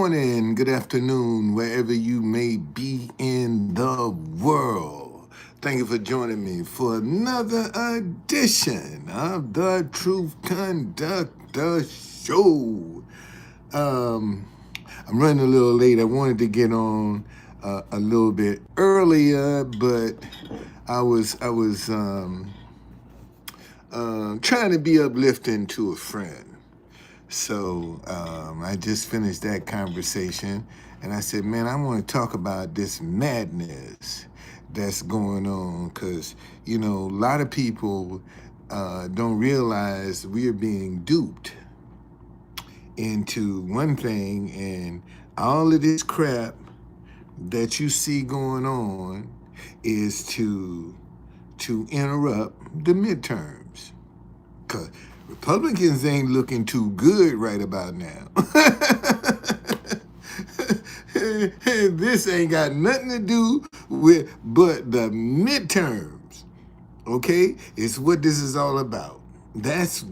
morning, good afternoon, wherever you may be in the world. Thank you for joining me for another edition of the Truth Conductor Show. I'm running a little late. I wanted to get on a little bit earlier, but I was trying to be uplifting to a friend. So I just finished that conversation, and I said, man, I want to talk about this madness that's going on, because, a lot of people don't realize we are being duped into one thing, and all of this crap that you see going on is to interrupt the midterms. Because Republicans ain't looking too good right about now. This ain't got nothing to do with but the midterms. Okay? It's what this is all about. That's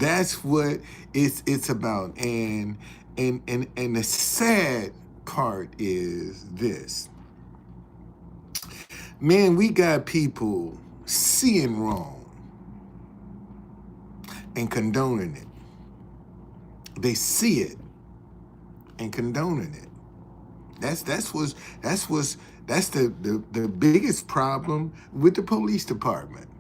what it's about. And the sad part is this. Man, we got people seeing wrong and condoning it. They see it and condoning it. That's the biggest problem with the police department,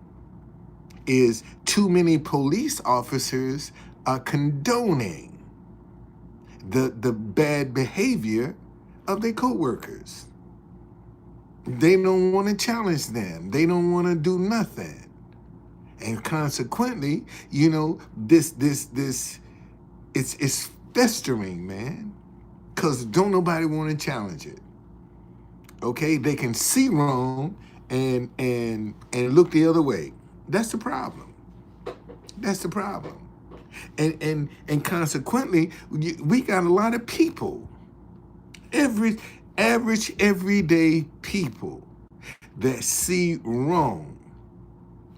is too many police officers are condoning the bad behavior of their coworkers. They don't want to challenge them. They don't want to do nothing. And consequently, this it's festering, man, because don't nobody want to challenge it. Okay, they can see wrong and look the other way. That's the problem. That's the problem. And consequently, we got a lot of people, average everyday people, that see wrong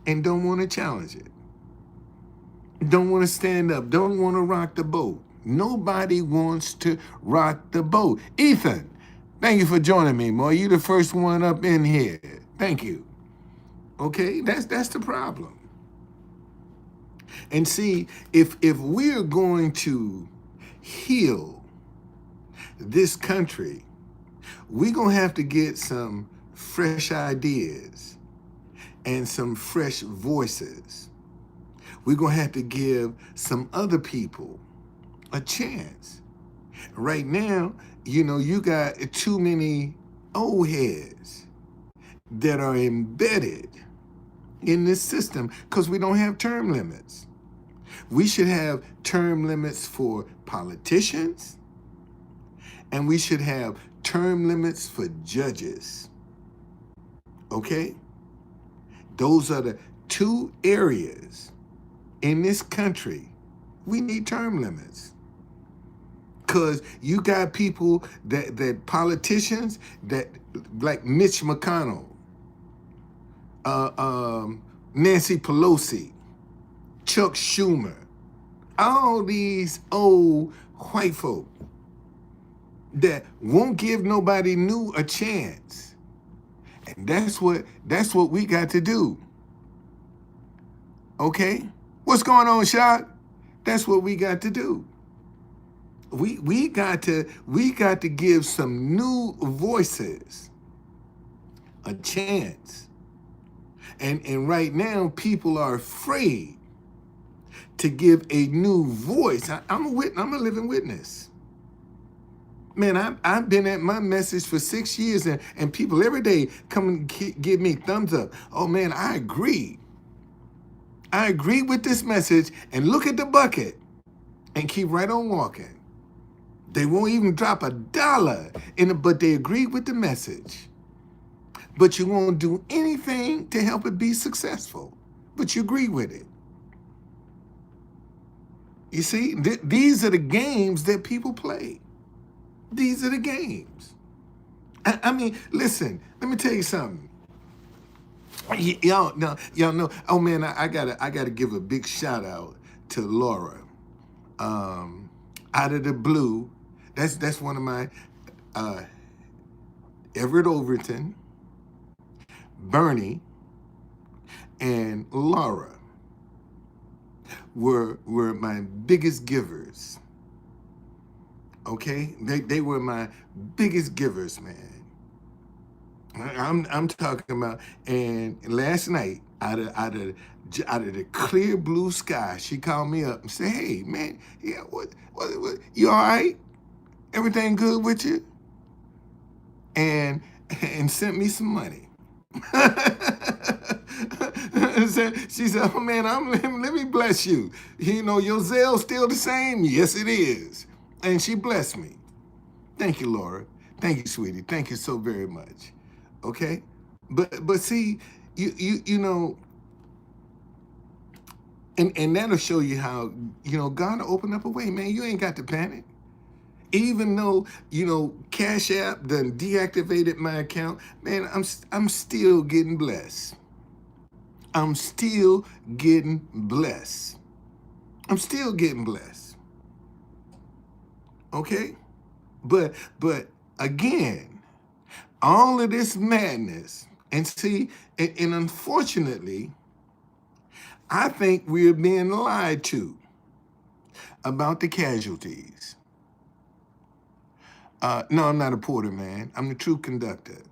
and don't want to challenge it. Don't want to stand up. Don't want to rock the boat. Nobody wants to rock the boat. Ethan, thank you for joining me, boy. You the first one up in here. Thank you. Okay, that's the problem. And see, if we're going to heal this country, we're going to have to get some fresh ideas and some fresh voices. We're going to have to give some other people a chance. Right now, you got too many old heads that are embedded in this system because we don't have term limits. We should have term limits for politicians, and we should have term limits for judges. Okay? Those are the two areas in this country we need term limits. Because you got people that politicians that, like Mitch McConnell, Nancy Pelosi, Chuck Schumer, all these old white folk that won't give nobody new a chance. And that's what we got to do. Okay? What's going on, Shaq? That's what we got to do. We got to give some new voices a chance. And right now, people are afraid to give a new voice. I'm a living witness. Man, I've been at my message for 6 years, and people every day come and give me thumbs up. Oh, man, I agree. I agree with this message, and look at the bucket and keep right on walking. They won't even drop $1 in it, but they agree with the message. But you won't do anything to help it be successful, but you agree with it. You see, these are the games that people play. These are the games. I mean, listen, let me tell you something. Y'all know. Oh man, I gotta give a big shout out to Laura. Out of the blue, That's one of my uh, Everett Overton, Bernie, and Laura were my biggest givers. Okay, they were my biggest givers, man. I'm talking about. And last night, out of the clear blue sky, she called me up and said, "Hey, man, yeah, what you all right? Everything good with you?" And sent me some money. She said, "Oh man, let me bless you. You know, your Zell's still the same." Yes, it is. And she blessed me. Thank you, Laura. Thank you, sweetie. Thank you so very much. Okay, but see, you know, and that'll show you how, you know, God will open up a way, man. You ain't got to panic. Even though, you know, Cash App done deactivated my account, man, I'm still getting blessed. I'm still getting blessed. I'm still getting blessed. Okay? But again, all of this madness, and see, and unfortunately, I think we're being lied to about the casualties. No, I'm not a porter, man. I'm the true conductor.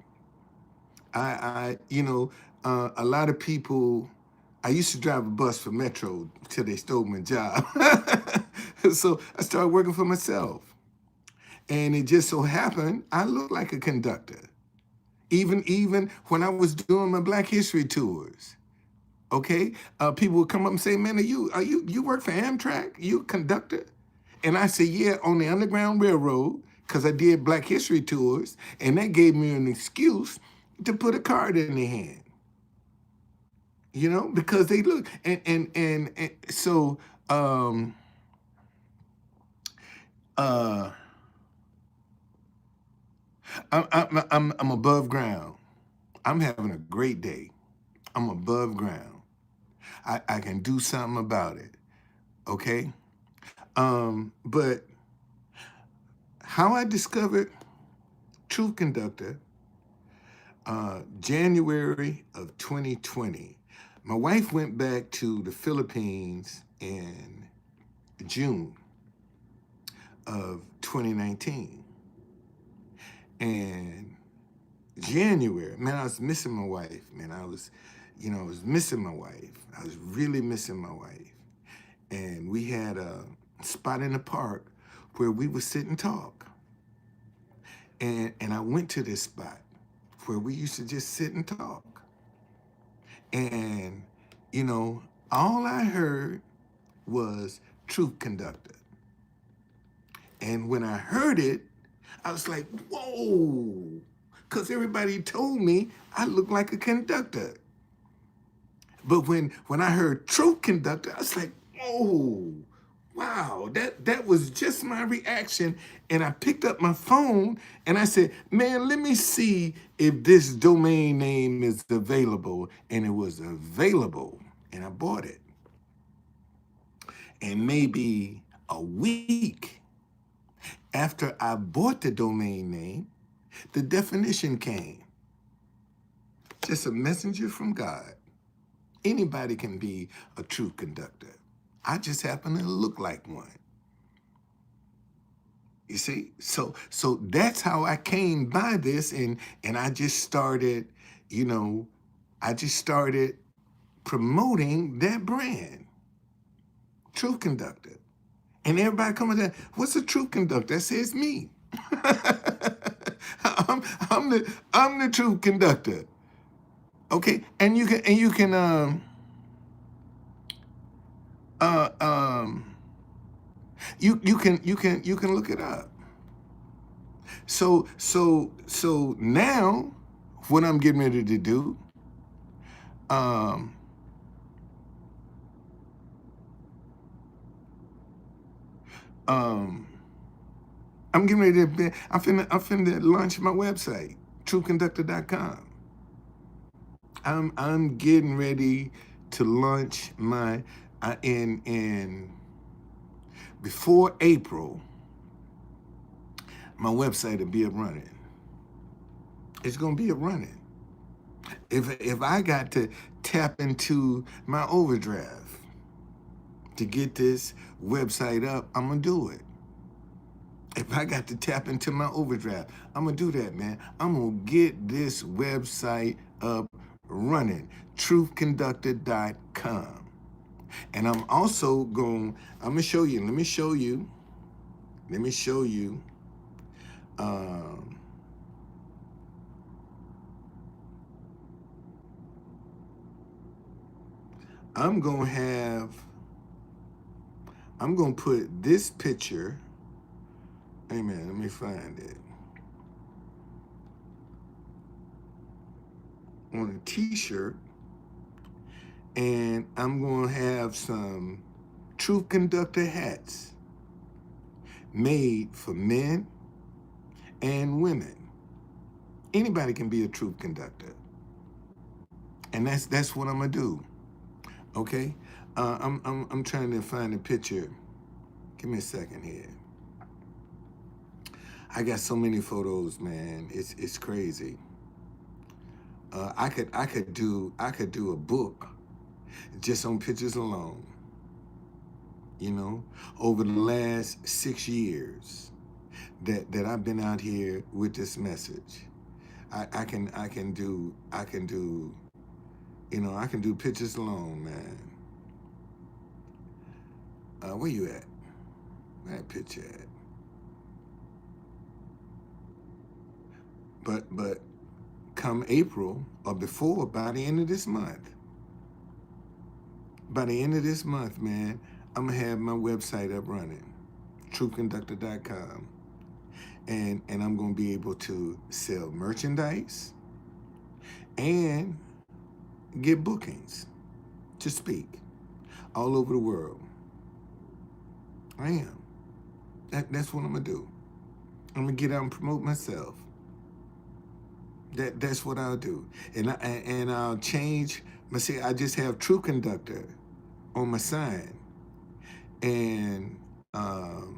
You know, a lot of people. I used to drive a bus for Metro till they stole my job. So I started working for myself, and it just so happened I look like a conductor. Even when I was doing my Black History tours, okay, people would come up and say, "Man, you work for Amtrak? You a conductor?" And I said, "Yeah, on the Underground Railroad, because I did Black History tours, and that gave me an excuse to put a card in their hand." You know, because they look and so uh I'm above ground. I'm having a great day. I'm above ground. I can do something about it. Okay. But how I discovered Truth Conductor, January of 2020. My wife went back to the Philippines in June of 2019. And January, man, I was missing my wife, man. I was missing my wife. I was really missing my wife. And we had a spot in the park where we would sit and talk. And I went to this spot where we used to just sit and talk. And, you know, all I heard was Truth Conductor. And when I heard it, I was like, whoa, because everybody told me I looked like a conductor. But when I heard Truth Conductor, I was like, oh, wow, that was just my reaction. And I picked up my phone and I said, man, let me see if this domain name is available. And it was available, and I bought it. And maybe a week after I bought the domain name, the definition came. Just a messenger from God. Anybody can be a truth conductor. I just happen to look like one. You see? So that's how I came by this, and I just started, you know, I just started promoting that brand, Truth Conductor. And everybody coming down, what's a truth conductor? I say, it's me. I'm the truth conductor. Okay, and you can uh um you can look it up. So now what I'm getting ready to do, um um I'm getting ready to be, I'm finna launch my website, truthconductor.com. I'm getting ready to launch my in before April. my website will be up running. It's gonna be up running. If I got to tap into my overdraft to get this website up, I'm gonna do it. If I got to tap into my overdraft, I'm gonna do that, man. I'm gonna get this website up running. Truthconductor.com. And I'm also I'm gonna show you. Let me show you. Um, I'm gonna put this picture. Hey man, let me find it. On a t-shirt, and I'm gonna have some Truth Conductor hats made for men and women. Anybody can be a truth conductor, and that's what I'm gonna do. Okay, I'm trying to find a picture. Give me a second here. I got so many photos, man. It's crazy. I could do a book just on pictures alone. You know, over the last 6 years that I've been out here with this message, I can do I can do pictures alone, man. Where you at? Where that picture at? But come April or before, by the end of this month, man, I'm gonna have my website up running, truthconductor.com, and I'm gonna be able to sell merchandise and get bookings to speak all over the world. I am. That's what I'm gonna do. I'm gonna get out and promote myself. That's what I'll do, and I'll change. See, I just have True Conductor on my sign, and I'll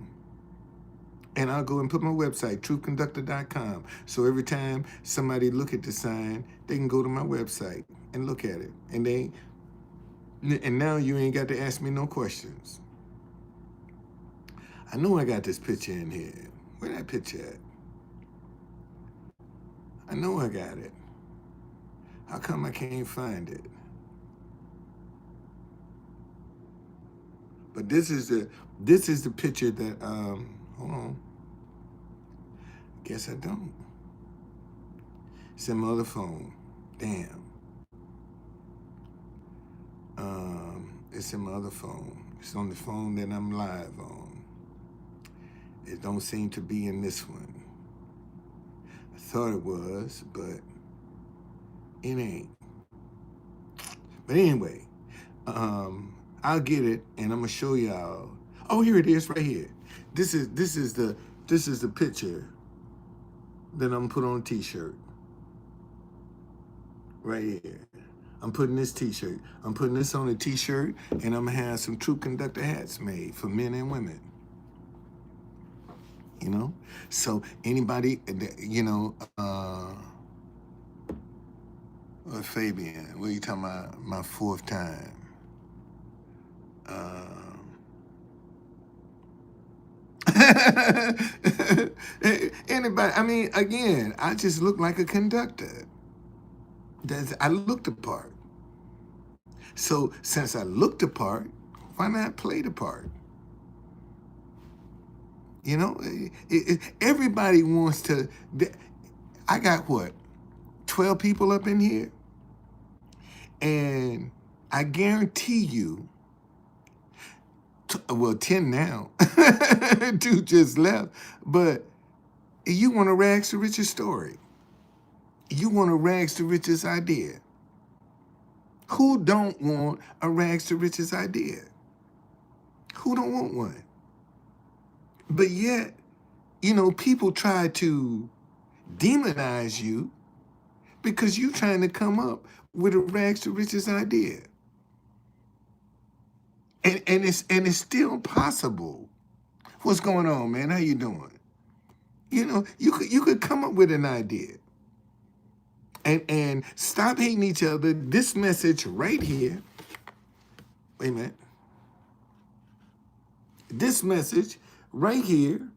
go and put my website, truthconductor.com. So every time somebody look at the sign, they can go to my website and look at it, and now you ain't got to ask me no questions. I know I got this picture in here. Where that picture at? I know I got it. How come I can't find it? But this is the picture that hold on. Guess I don't. It's in my other phone. Damn. It's in my other phone. It's on the phone that I'm live on. It don't seem to be in this one. I thought it was, but it ain't. But anyway, I'll get it, and I'm gonna show y'all. Oh, here it is, right here. This is the picture that I'm put on a t-shirt. Right here. I'm putting this t-shirt. I'm putting this on a t-shirt, and I'm gonna have some True Conductor hats made for men and women. You know, so anybody, Fabian, what are you talking about? My fourth time. Anybody? I mean, again, I just look like a conductor. I look the part. So since I look the part, why not play the part? You know, everybody wants to. I got what, 12 people up in here, and I guarantee you, 10 now. 2 just left. But you want a rags to riches story. You want a rags to riches idea. Who don't want a rags to riches idea? Who don't want one? But yet, people try to demonize you because you're trying to come up with a rags to riches idea. And it's still possible. What's going on, man? How you doing? you could come up with an idea and stop hating each other. This message right here, wait a minute. This message right here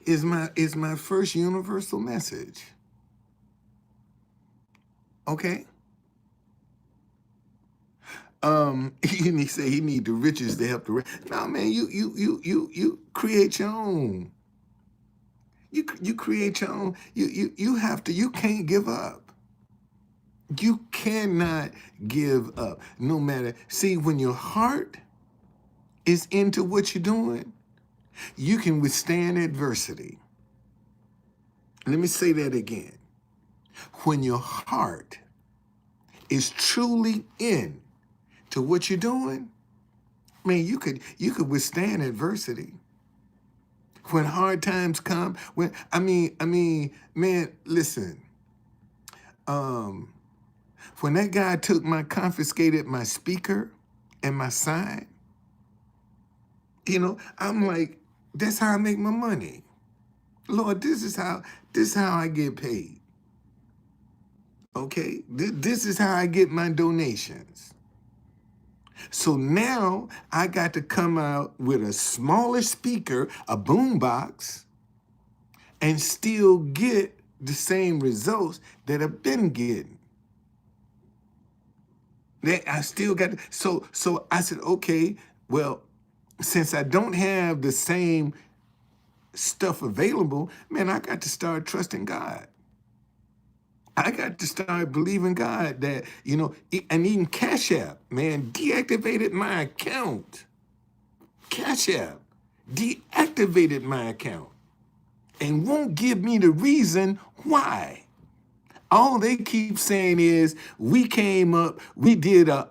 is my first universal message. Okay? He say he need the riches to help the rich. No, man, you create your own. You create your own. You have to. You can't give up. You cannot give up. No matter. See, when your heart is into what you're doing, you can withstand adversity. Let me say that again. When your heart is truly in to what you're doing, man, you could withstand adversity. When hard times come, when man, listen. When that guy confiscated my speaker and my sign, I'm like, that's how I make my money. Lord, this is how I get paid. Okay? This is how I get my donations. So now I got to come out with a smaller speaker, a boombox, and still get the same results that I've been getting. I still got so I said, okay, well, since I don't have the same stuff available, man, I got to start trusting God. I got to start believing God that, and even Cash App, man, deactivated my account. Cash App deactivated my account and won't give me the reason why. All they keep saying is we came up, we did what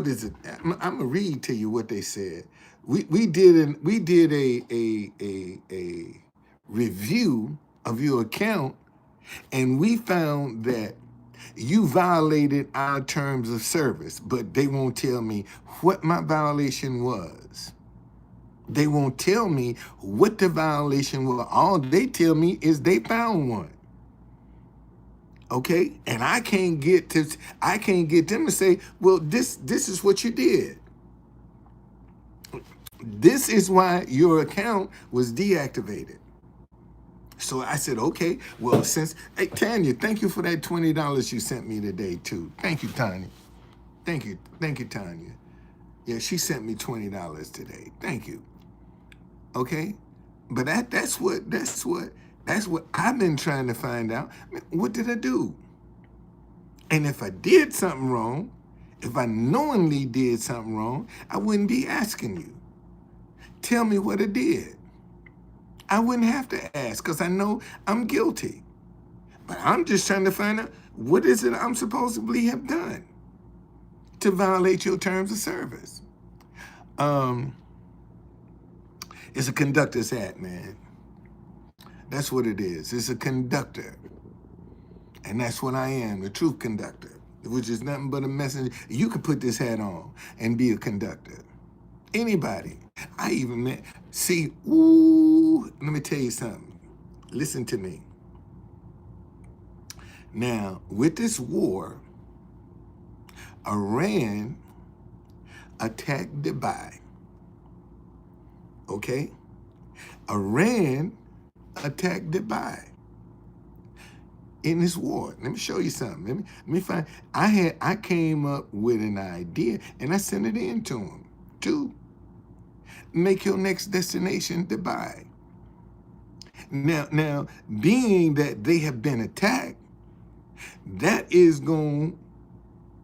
is it? I'm gonna read to you what they said. We did a review of your account, and we found that you violated our terms of service, but they won't tell me what my violation was. They won't tell me what the violation was. All they tell me is they found one. Okay? And I can't get them to say, well, this is what you did. This is why your account was deactivated. So I said, okay, well, hey, Tanya, thank you for that $20 you sent me today, too. Thank you, Tanya. Thank you, Tanya. Yeah, she sent me $20 today. Thank you. Okay? But that's what I've been trying to find out. What did I do? And if I did something wrong, if I knowingly did something wrong, I wouldn't be asking you. Tell me what I did. I wouldn't have to ask because I know I'm guilty. But I'm just trying to find out what is it I'm supposedly have done to violate your terms of service. It's a conductor's hat, man. That's what it is. It's a conductor. And that's what I am, the truth conductor, which is nothing but a messenger. You could put this hat on and be a conductor. Anybody. I even met, let me tell you something. Listen to me. Now, with this war, Iran attacked Dubai. Okay? Iran attacked Dubai in this war. Let me show you something. Let me find. I came up with an idea and I sent it in to them to make your next destination Dubai. Now, being that they have been attacked, that is going to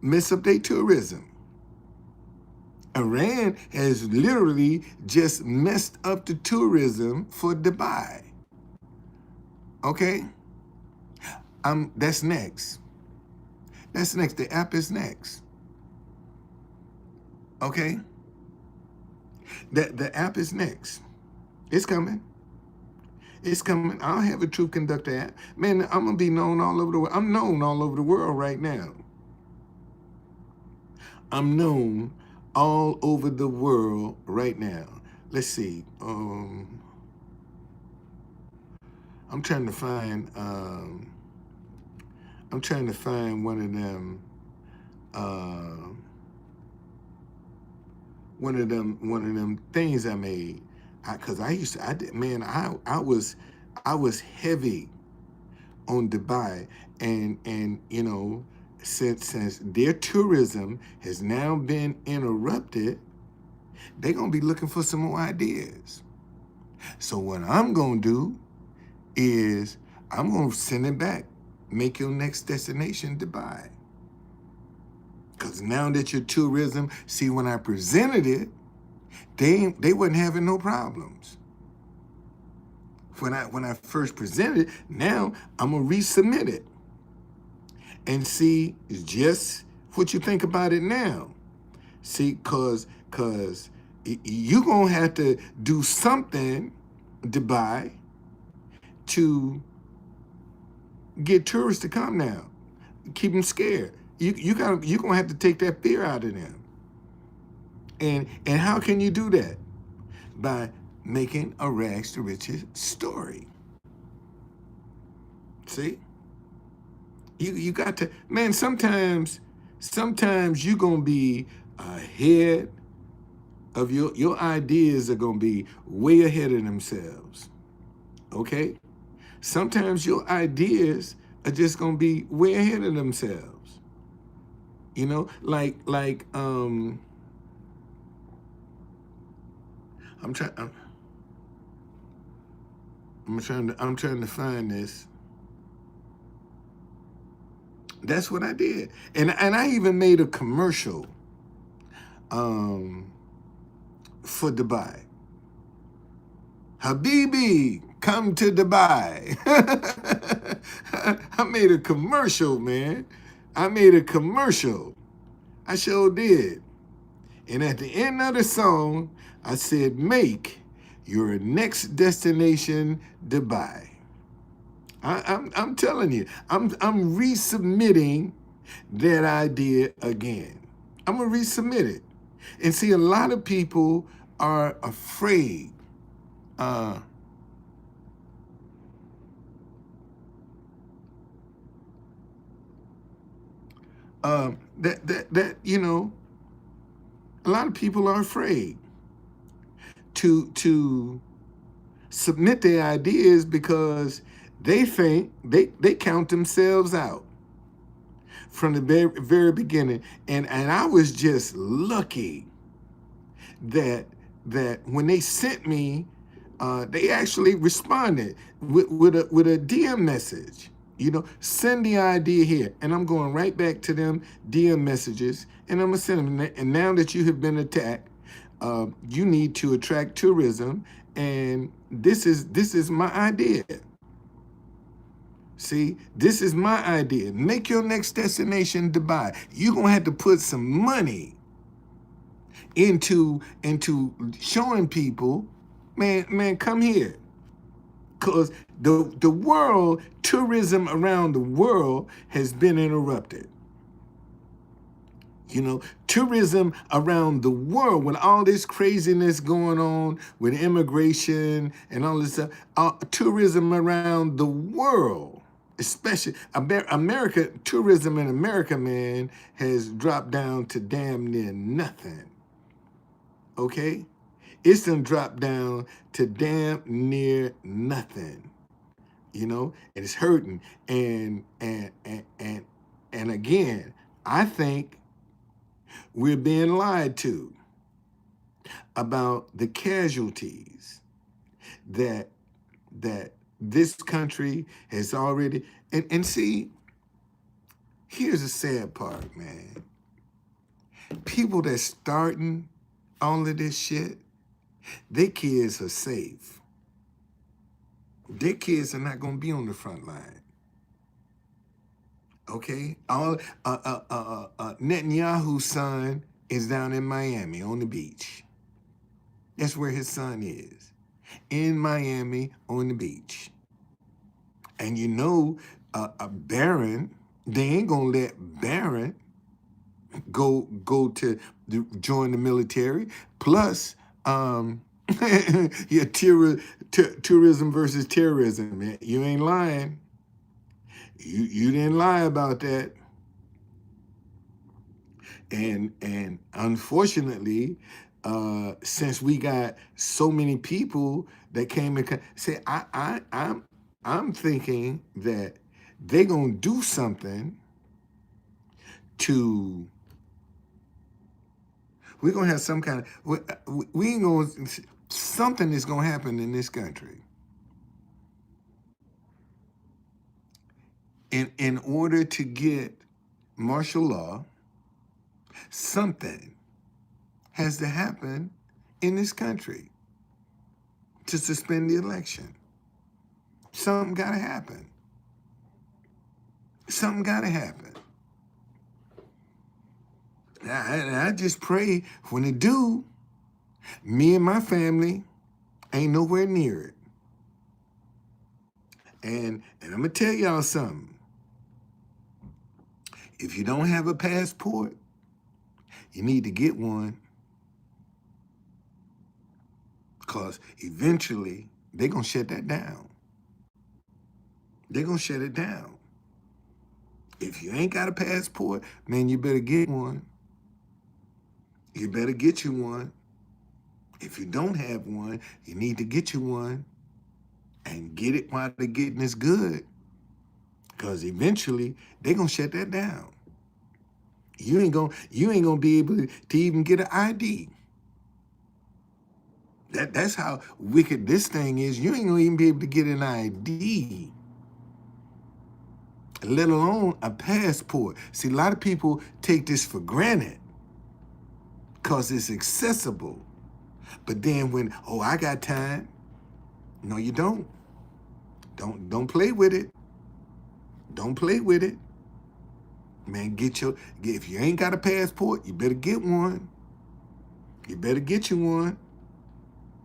mess up their tourism. Iran has literally just messed up the tourism for Dubai. Okay? That's next. That's next. The app is next. Okay? The app is next. It's coming. It's coming. I'll have a Truth Conductor app. Man, I'm going to be known all over the world. I'm known all over the world right now. I'm known all over the world right now. Let's see. I'm trying to find. I'm trying to find one of them. Uh, one of them things I made. Cause I used to. I did. Man, I was heavy on Dubai, and you know, since their tourism has now been interrupted, they're gonna be looking for some more ideas. So what I'm gonna do is I'm gonna send it back. Make your next destination Dubai. Cause now that your tourism, see when I presented it, they wasn't having no problems. When I first presented it, now I'm gonna resubmit it and see just what you think about it now. See, cause you gonna have to do something, Dubai, to get tourists to come now. Keep them scared. You gonna have to take that fear out of them. And how can you do that? By making a rags to riches story. See? You got to, man, sometimes you gonna be ahead of your ideas are gonna be way ahead of themselves. Okay? Sometimes your ideas are just gonna be way ahead of themselves. You know, like I'm trying I'm trying to find this. That's what I did. And I even made a commercial for Dubai. Habibi, come to Dubai. I made a commercial, man. I made a commercial. I sure did. And at the end of the song, I said, make your next destination Dubai. I'm telling you, I'm resubmitting that idea again. I'm gonna resubmit it. And see, a lot of people are afraid. That you know, a lot of people are afraid to submit their ideas because they think they count themselves out from the very beginning. And I was just lucky that when they sent me, they actually responded with a DM message. You know, send the idea here, and I'm going right back to them DM messages, and I'm gonna send them. And now that you have been attacked, you need to attract tourism, and this is my idea. See, this is my idea. Make your next destination Dubai. You're gonna have to put some money into showing people, man, come here. Because the world, tourism around the world has been interrupted. You know, tourism around the world, with all this craziness going on with immigration and all this stuff, tourism around the world, especially America, tourism in America, man, has dropped down to damn near nothing. Okay? It's done dropped down to damn near nothing. You know, and it's hurting. And again, I think we're being lied to about the casualties that this country has already. And see, here's the sad part, man. People that's starting all of this shit, their kids are safe. Their kids are not going to be on the front line. Okay? Netanyahu's son is down in Miami on the beach. That's where his son is. In Miami on the beach. And you know, Barron, they ain't going to let Barron go to join the military. Plus, yeah, tourism versus terrorism. Man. You ain't lying. You didn't lie about that. And unfortunately, since we got so many people that came and say, I'm thinking that they're gonna do something to. We're gonna have some kind of. We ain't gonna. Something is gonna happen in this country. In order to get martial law, something has to happen in this country to suspend the election. Something got to happen. Something got to happen. I just pray when it do, me and my family ain't nowhere near it. And I'm going to tell y'all something. If you don't have a passport, you need to get one. Because eventually, they're going to shut that down. They're going to shut it down. If you ain't got a passport, man, you better get one. You better get you one. If you don't have one, you need to get you one and get it while the getting is good. Because eventually, they're going to shut that down. You ain't gonna be able to even get an ID. That's how wicked this thing is. You ain't gonna even be able to get an ID, let alone a passport. See, a lot of people take this for granted because it's accessible. But then when, oh, I got time. No, you don't. Don't play with it. Don't play with it. Man, if you ain't got a passport, you better get one. You better get you one.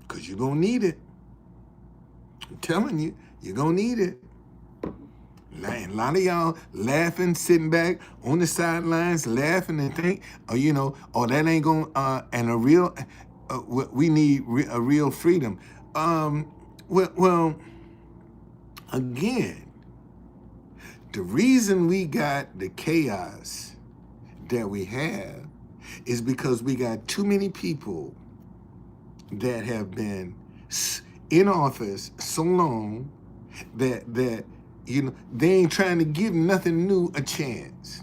Because you're going to need it. I'm telling you, you're going to need it. And a lot of y'all laughing, sitting back on the sidelines, laughing and think, oh, that ain't going to, and a real, we need a real freedom. Well, again, the reason we got the chaos that we have is because we got too many people that have been in office so long that they ain't trying to give nothing new a chance.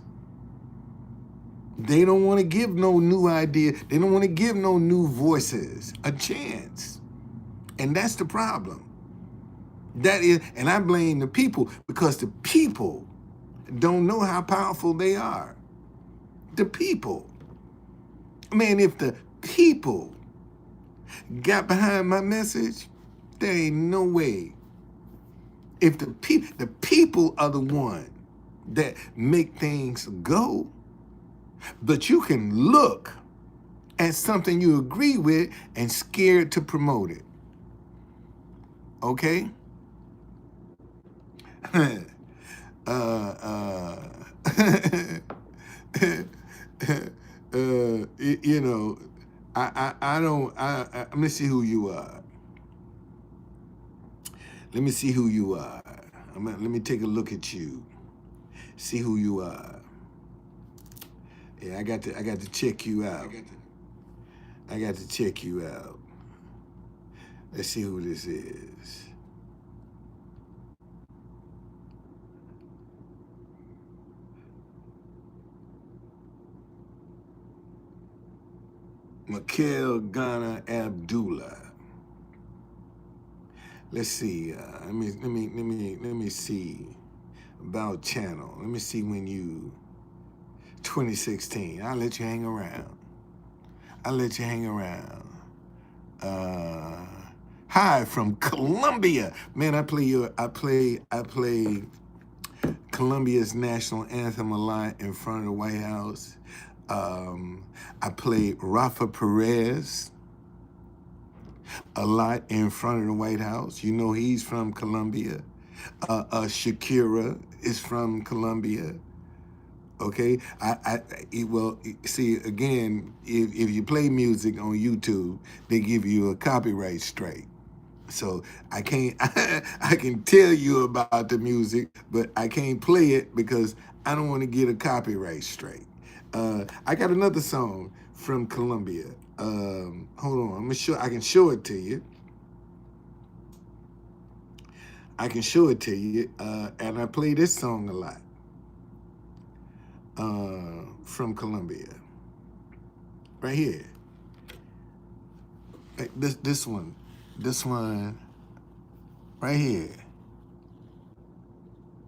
They don't want to give no new idea. They don't want to give no new voices a chance. And that's the problem. That is, and I blame the people because the people don't know how powerful they are. The people. Man, if the people got behind my message, there ain't no way. If the people are the one that make things go, but you can look at something you agree with and scared to promote it. Okay? Let me see who you are. Let me see who you are. Let me take a look at you. See who you are. Yeah, I got to check you out. I got to check you out. Let's see who this is. Mikhail Ghana Abdullah. Let's see. Let me see about channel. Let me see when you 2016. I'll let you hang around. Hi from Colombia. Man, I play Colombia's national anthem a lot in front of the White House. I play Rafa Perez a lot in front of the White House. You know he's from Colombia. Shakira is from Colombia. Okay, see again. If you play music on YouTube, they give you a copyright strike. So I can't. I can tell you about the music, but I can't play it because I don't want to get a copyright strike. I got another song from Colombia. Hold on, I'm sure I can show it to you. I can show it to you, and I play this song a lot from Colombia. Right here. This one, right here,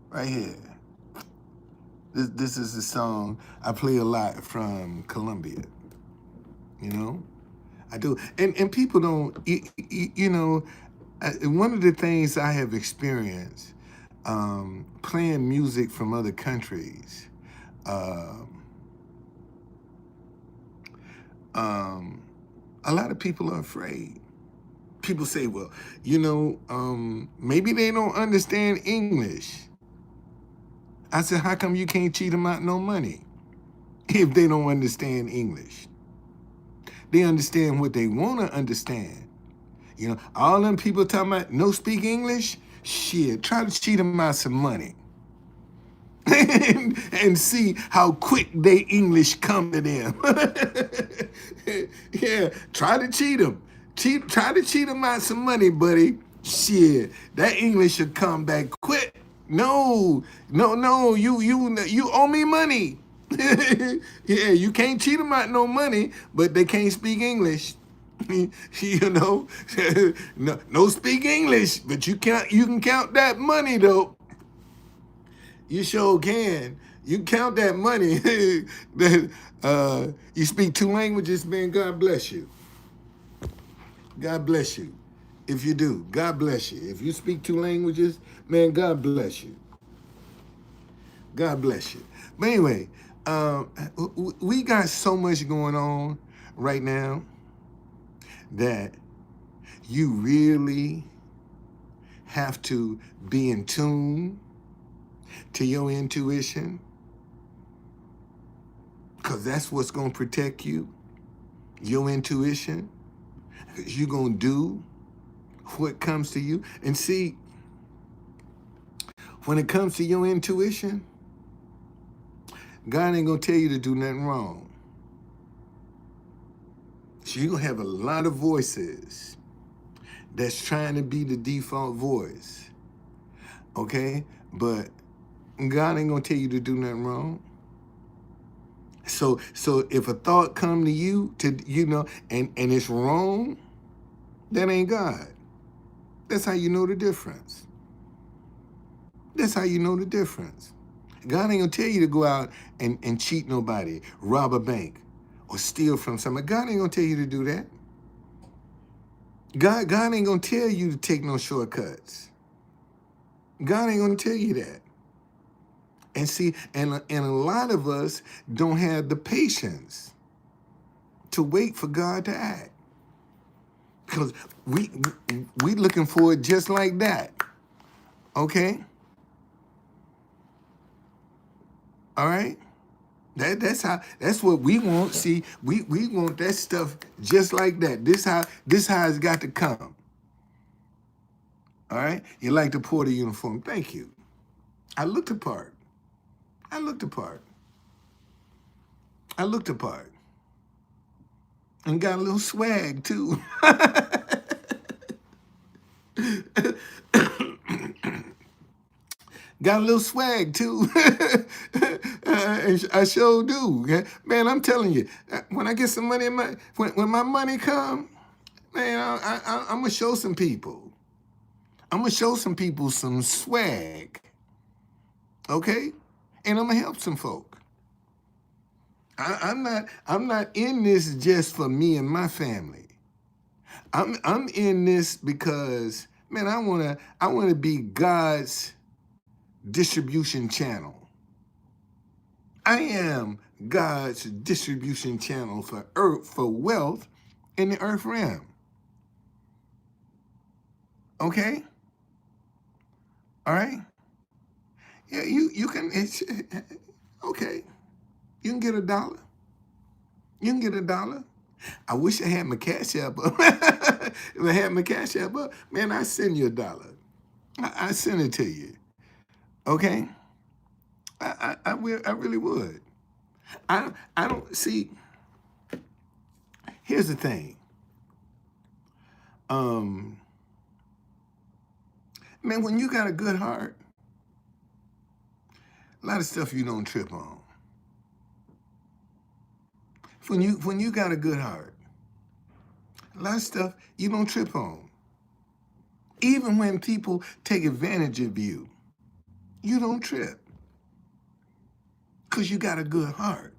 right here. This is a song I play a lot from Colombia. You know, I do, and people don't. One of the things I have experienced playing music from other countries. Um, a lot of people are afraid. People say, well, maybe they don't understand English. I said, how come you can't cheat them out no money if they don't understand English? They understand what they want to understand. All them people talking about no speak English, shit, try to cheat them out some money. and see how quick they English come to them. Yeah, try to cheat them. Try to cheat them out some money, buddy. Shit, that English should come back quick. No, you owe me money. Yeah, you can't cheat them out no money, but they can't speak English. No, no speak English, but you can count that money though. You sure can. You count that money. You speak 2 languages, man, God bless you. God bless you. If you do, God bless you. If you speak 2 languages, man, God bless you. God bless you. But anyway, we got so much going on right now that you really have to be in tune to your intuition, because that's what's going to protect you, your intuition. You're going to do what comes to you. And see, when it comes to your intuition, God ain't going to tell you to do nothing wrong. So you're going to have a lot of voices that's trying to be the default voice. Okay? But God ain't going to tell you to do nothing wrong. So if a thought come to you and it's wrong, that ain't God. That's how you know the difference. That's how you know the difference. God ain't gonna tell you to go out and cheat nobody, rob a bank, or steal from somebody. God ain't gonna tell you to do that. God ain't gonna tell you to take no shortcuts. God ain't gonna tell you that. And see, and a lot of us don't have the patience to wait for God to act. Because we looking for it just like that. Okay? All right? That's what we want. See, we want that stuff just like that. This how it's got to come. All right? You like the Porter uniform. Thank you. I looked the part. I looked the part. I looked the part. And got a little swag too. Got a little swag too. I sure do. Man, I'm telling you, when I get some money in when my money come, man, I'm gonna show some people. I'm gonna show some people some swag. Okay? And I'm gonna help some folk. I'm not in this just for me and my family. I'm in this because, man, I wanna be God's distribution channel. I am God's distribution channel for wealth in the earth realm. Okay? All right? Yeah, you can, okay. You can get $1. You can get $1. I wish I had my cash app up. If I had my cash app up, man, I send you $1. I send it to you. Okay? I will. I really would. I don't see. Here's the thing. Man, when you got a good heart, a lot of stuff you don't trip on. When you got a good heart, a lot of stuff you don't trip on. Even when people take advantage of you, you don't trip. Because you got a good heart.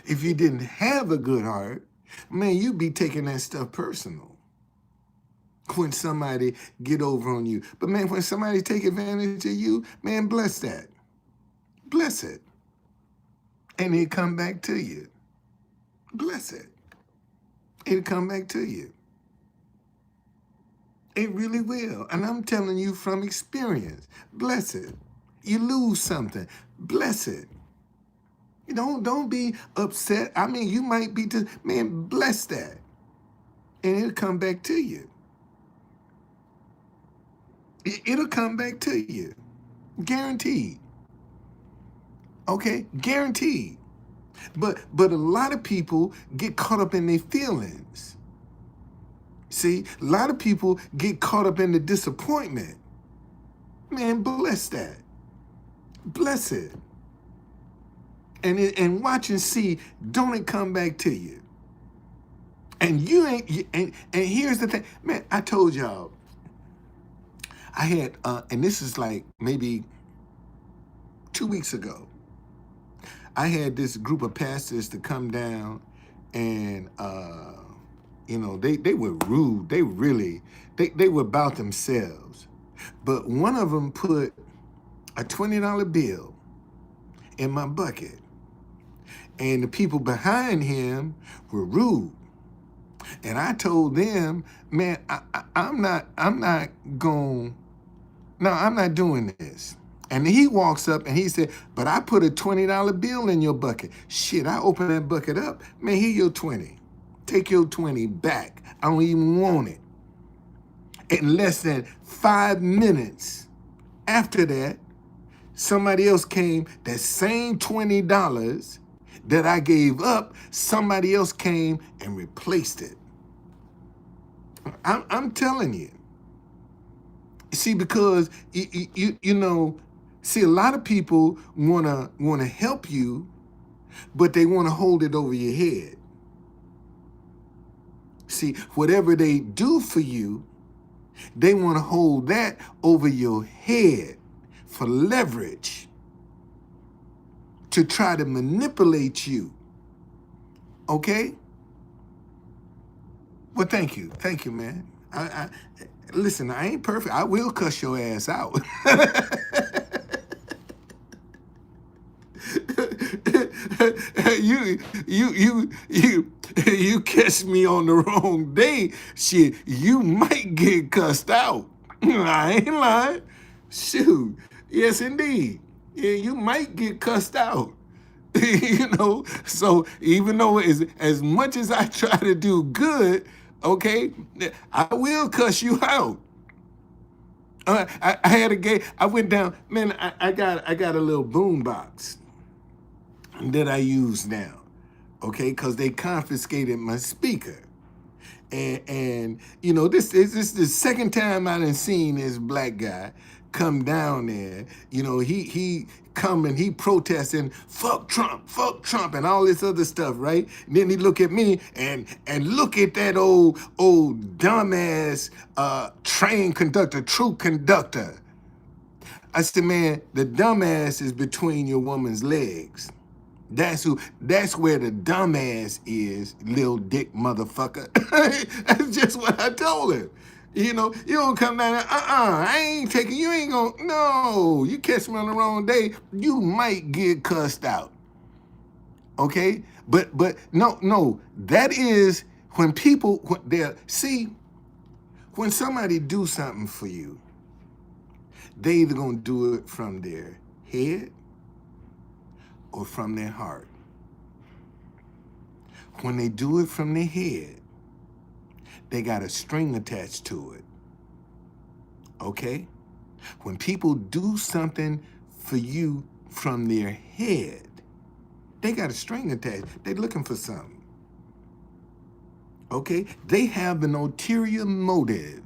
If you didn't have a good heart, man, you'd be taking that stuff personal. When somebody get over on you. But man, when somebody take advantage of you, man, bless that. Bless it. And it come back to you. Bless it. It'll come back to you. It really will. And I'm telling you from experience. Bless it. You lose something. Bless it. Don't be upset. I mean, you might be just, man, bless that. And it'll come back to you. It'll come back to you. Guaranteed. Okay? Guaranteed. But a lot of people get caught up in their feelings. See, a lot of people get caught up in the disappointment. Man, bless that. Bless it. And watch and see, don't it come back to you? And you ain't, and here's the thing, man, I told y'all, I had, and this is like maybe 2 weeks ago, I had this group of pastors to come down and, they were rude. They really, they were about themselves. But one of them put a $20 bill in my bucket. And the people behind him were rude. And I told them, man, I'm not doing this. And he walks up and he said, but I put a $20 bill in your bucket. Shit, I opened that bucket up. Man, here your 20. Take your 20 back. I don't even want it. In less than 5 minutes after that, somebody else came, that same $20 that I gave up, somebody else came and replaced it. I'm telling you. See, because see, a lot of people wanna help you, but they wanna hold it over your head. See, whatever they do for you, they want to hold that over your head for leverage to try to manipulate you. Okay? Well, thank you. Thank you, man. Listen, I ain't perfect. I will cuss your ass out. You catch me on the wrong day, shit, you might get cussed out. I ain't lying. Shoot. Yes, indeed. Yeah, you might get cussed out. So even though as much as I try to do good, okay, I will cuss you out. I had a gay. I went down, man. I got a little boom box that I use now, okay, because they confiscated my speaker, and this is the second time I done seen this black guy come down there. He come and he protesting, fuck Trump, and all this other stuff, right? And then he look at me and look at that old dumbass train conductor, troop conductor. I said, man, the dumbass is between your woman's legs. That's where the dumbass is, little dick motherfucker. That's just what I told him. You don't come down there, I ain't taking, you ain't gonna, no, you catch me on the wrong day, you might get cussed out. Okay? But no, that is when people, when somebody do something for you, they either gonna do it from their head or from their heart. When they do it from their head, they got a string attached to it. Okay? When people do something for you from their head, they got a string attached. They're looking for something. Okay? They have an ulterior motive.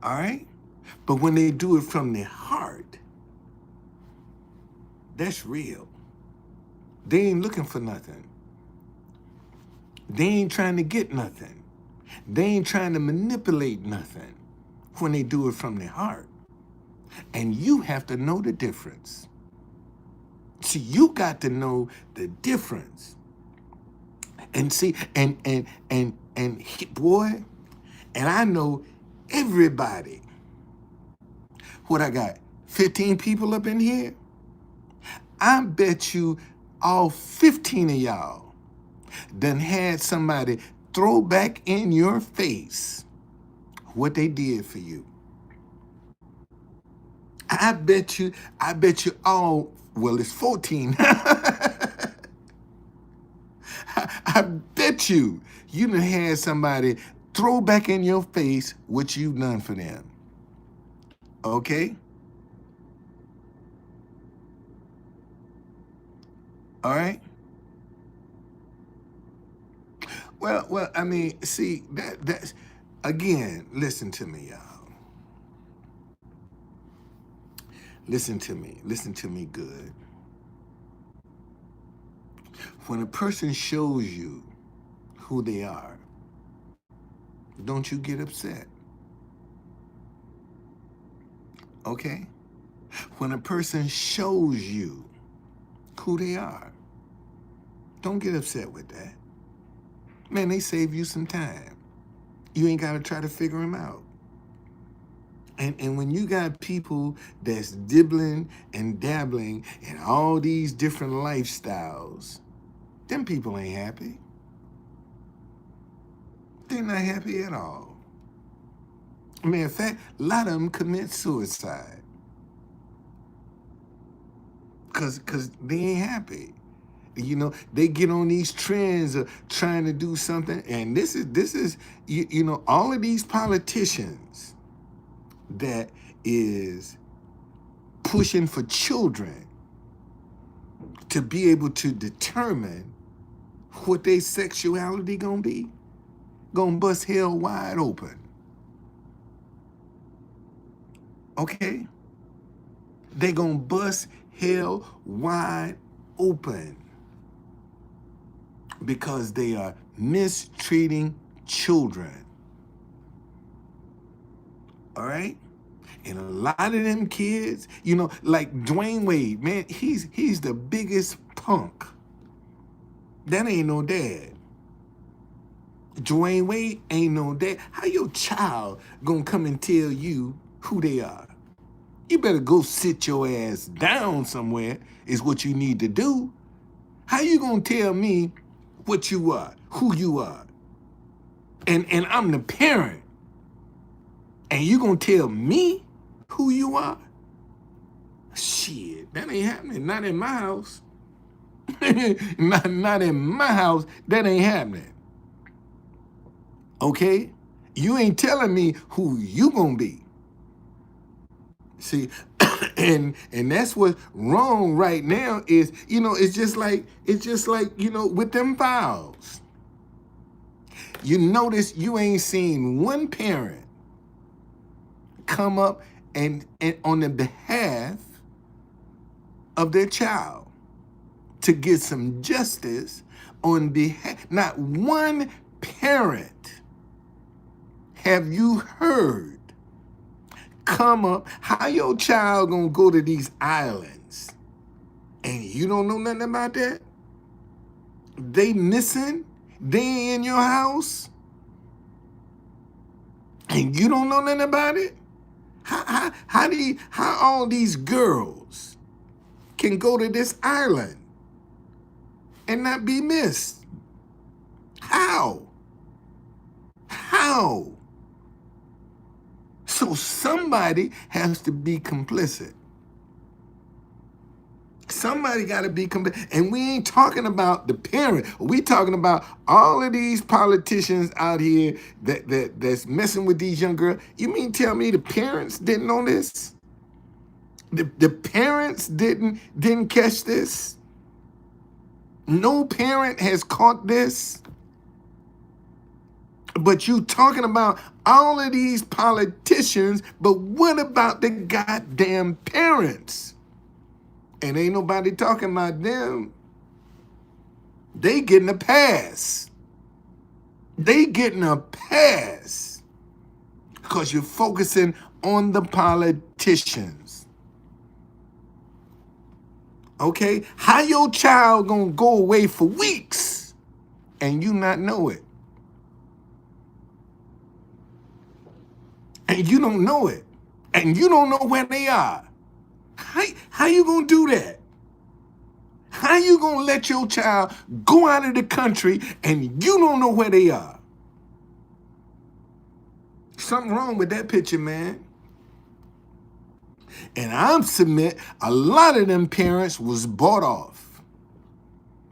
All right? But when they do it from their heart, that's real. They ain't looking for nothing. They ain't trying to get nothing. They ain't trying to manipulate nothing when they do it from their heart. And you have to know the difference. See, you got to know the difference. And see, boy, and I know everybody. What I got, 15 people up in here? I bet you all 15 of y'all done had somebody throw back in your face what they did for you. I bet you all, well, it's 14. I bet you done had somebody throw back in your face what you've done for them. Okay? All right? Well, I mean, see, that's, again, listen to me, y'all. Listen to me good. When a person shows you who they are, don't you get upset. Okay? When a person shows you who they are, don't get upset with that. Man, they save you some time. You ain't got to try to figure them out. And when you got people that's dibbling and dabbling in all these different lifestyles, them people ain't happy. They're not happy at all. I mean, in fact, a lot of them commit suicide because they ain't happy. You know, they get on these trends of trying to do something, and this is you know, all of these politicians that is pushing for children to be able to determine what their sexuality gonna be, gonna bust hell wide open. Okay? They gonna bust hell wide open because they are mistreating children. All right? And a lot of them kids, you know, like Dwayne Wade, man, he's the biggest punk. That ain't no dad. Dwayne Wade ain't no dad. How your child gonna come and tell you who they are? You better go sit your ass down somewhere is what you need to do. How you gonna tell me what you are, who you are? And I'm the parent. And you gonna tell me who you are? Shit, that ain't happening. Not in my house. not in my house. That ain't happening. Okay? You ain't telling me who you gonna be. See, and that's what's wrong right now is, you know, it's just like, you know, with them files. You notice you ain't seen one parent come up and on the behalf of their child to get some justice on behalf. Not one parent have you heard come up. How your child gonna go to these islands and you don't know nothing about that? They missing? They ain't in your house? And you don't know nothing about it? How all these girls can go to this island and not be missed? How? So somebody has to be complicit. Somebody got to be and we ain't talking about the parent. We talking about all of these politicians out here that's messing with these young girls. You mean tell me the parents didn't know this? The parents didn't catch this? No parent has caught this? But you talking about all of these politicians, but what about the goddamn parents? And ain't nobody talking about them. They getting a pass. They getting a pass because you're focusing on the politicians. Okay? How your child gonna go away for weeks and you not know it? And you don't know it. And you don't know where they are. How you gonna do that? How you gonna let your child go out of the country and you don't know where they are? Something wrong with that picture, man. And I'm submit a lot of them parents was bought off.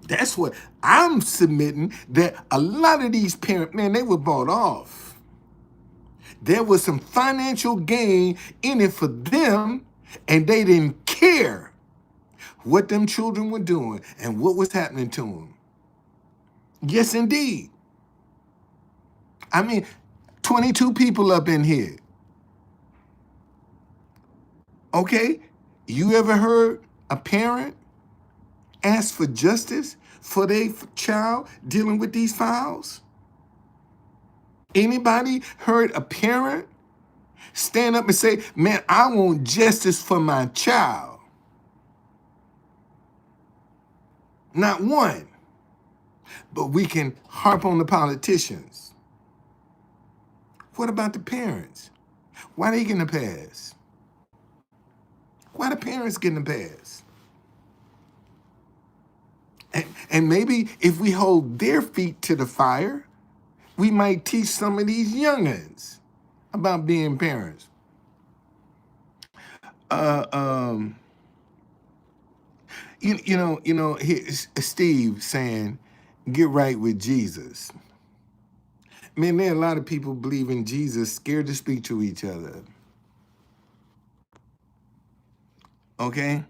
That's what I'm submitting, that a lot of these parents, man, they were bought off. There was some financial gain in it for them, and they didn't care what them children were doing and what was happening to them. Yes, indeed. I mean, 22 people up in here. Okay? You ever heard a parent ask for justice for their child dealing with these files? Anybody heard a parent stand up and say, man, I want justice for my child? Not one. But we can harp on the politicians. What about the parents? Why they getting a pass? Why the parents getting a pass? And maybe if we hold their feet to the fire, we might teach some of these youngins about being parents. Here's Steve saying, get right with Jesus. Man, there are a lot of people believe in Jesus, scared to speak to each other. Okay?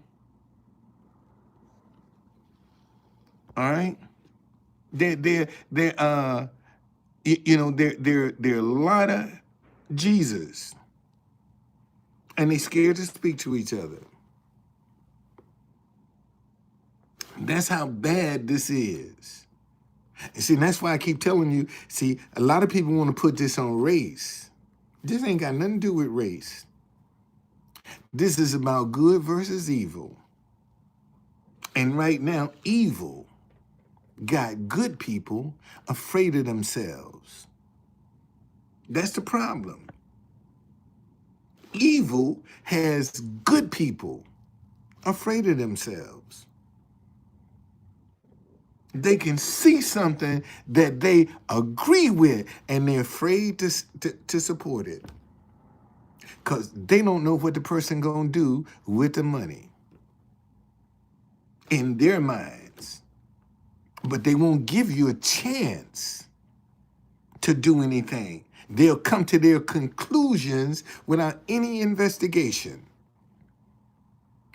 All right? There are a lot of Jesus, and they scared to speak to each other. That's how bad this is. And see, that's why I keep telling you, see, a lot of people want to put this on race. This ain't got nothing to do with race. This is about good versus evil. And right now, evil got good people afraid of themselves. That's the problem. Evil has good people afraid of themselves. They can see something that they agree with and they're afraid to support it because they don't know what the person gonna do with the money in their minds. But they won't give you a chance to do anything. They'll come to their conclusions without any investigation.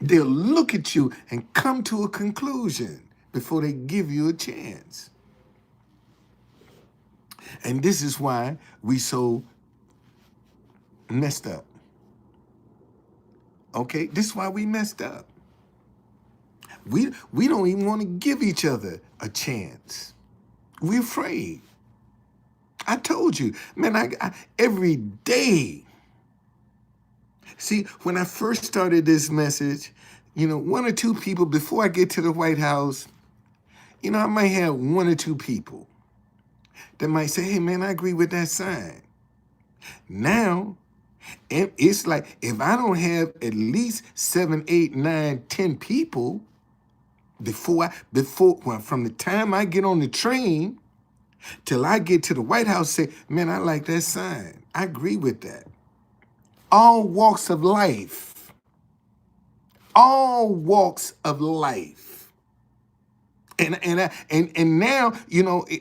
They'll look at you and come to a conclusion before they give you a chance. And this is why we so messed up. Okay? This is why we messed up. We don't even want to give each other a chance. We're afraid. I told you, man, I every day. See, when I first started this message, one or two people before I get to the White House, I might have one or two people that might say, hey, man, I agree with that sign. Now, it's like if I don't have at least 7, 8, 9, 10 people before from the time I get on the train till I get to the White House, say, man, I like that sign. I agree with that. All walks of life. all walks of life. And now,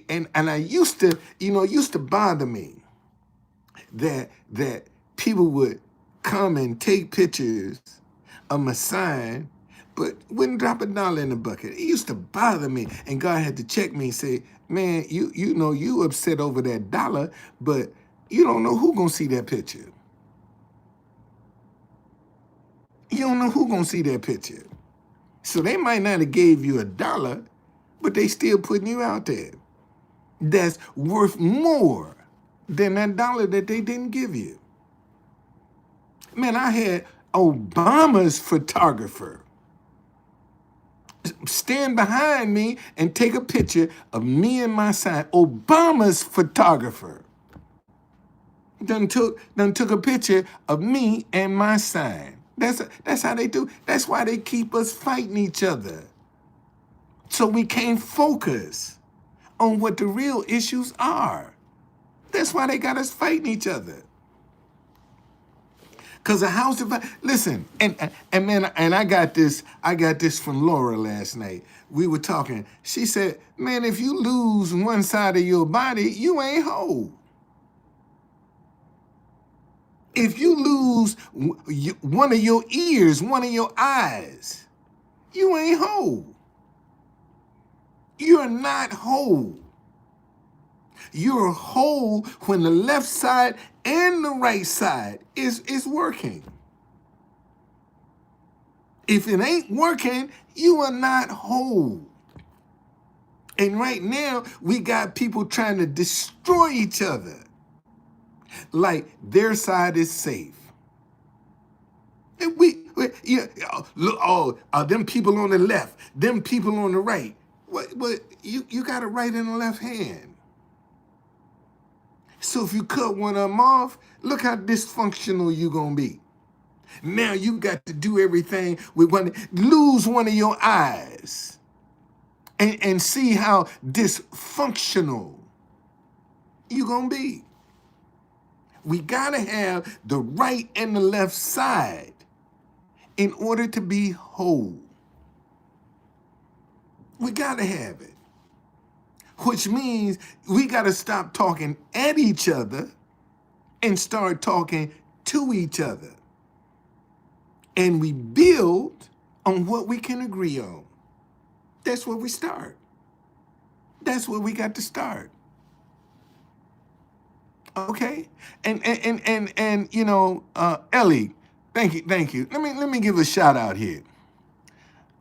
and I used to, it used to bother me that people would come and take pictures of my sign, but wouldn't drop $1 in the bucket. It used to bother me, and God had to check me and say, "Man, you upset over that dollar, but you don't know who gonna see that picture. You don't know who gonna see that picture. So they might not have gave you $1, but they still putting you out there. That's worth more than that dollar that they didn't give you." Man, I had Obama's photographer stand behind me and take a picture of me and my sign. Obama's photographer done took a picture of me and my sign. That's how they do. That's why they keep us fighting each other. So we can't focus on what the real issues are. That's why they got us fighting each other. Cause a house divided. Listen, and man, and I got this from Laura last night. We were talking. She said, "Man, if you lose one side of your body, you ain't whole. If you lose one of your ears, one of your eyes, you ain't whole. You're not whole. You're whole when the left side and the right side is working. If it ain't working, you are not whole." And right now, we got people trying to destroy each other like their side is safe. And them people on the left, them people on the right. What you got a right and a left hand. So if you cut one of them off, look how dysfunctional you gonna be. Now you got to do everything with lose one of your eyes and see how dysfunctional you gonna be. We gotta have the right and the left side in order to be whole. We gotta have it. Which means we gotta stop talking at each other and start talking to each other. And we build on what we can agree on. That's where we start. That's where we got to start. Okay? And Ellie, thank you. Let me give a shout out here.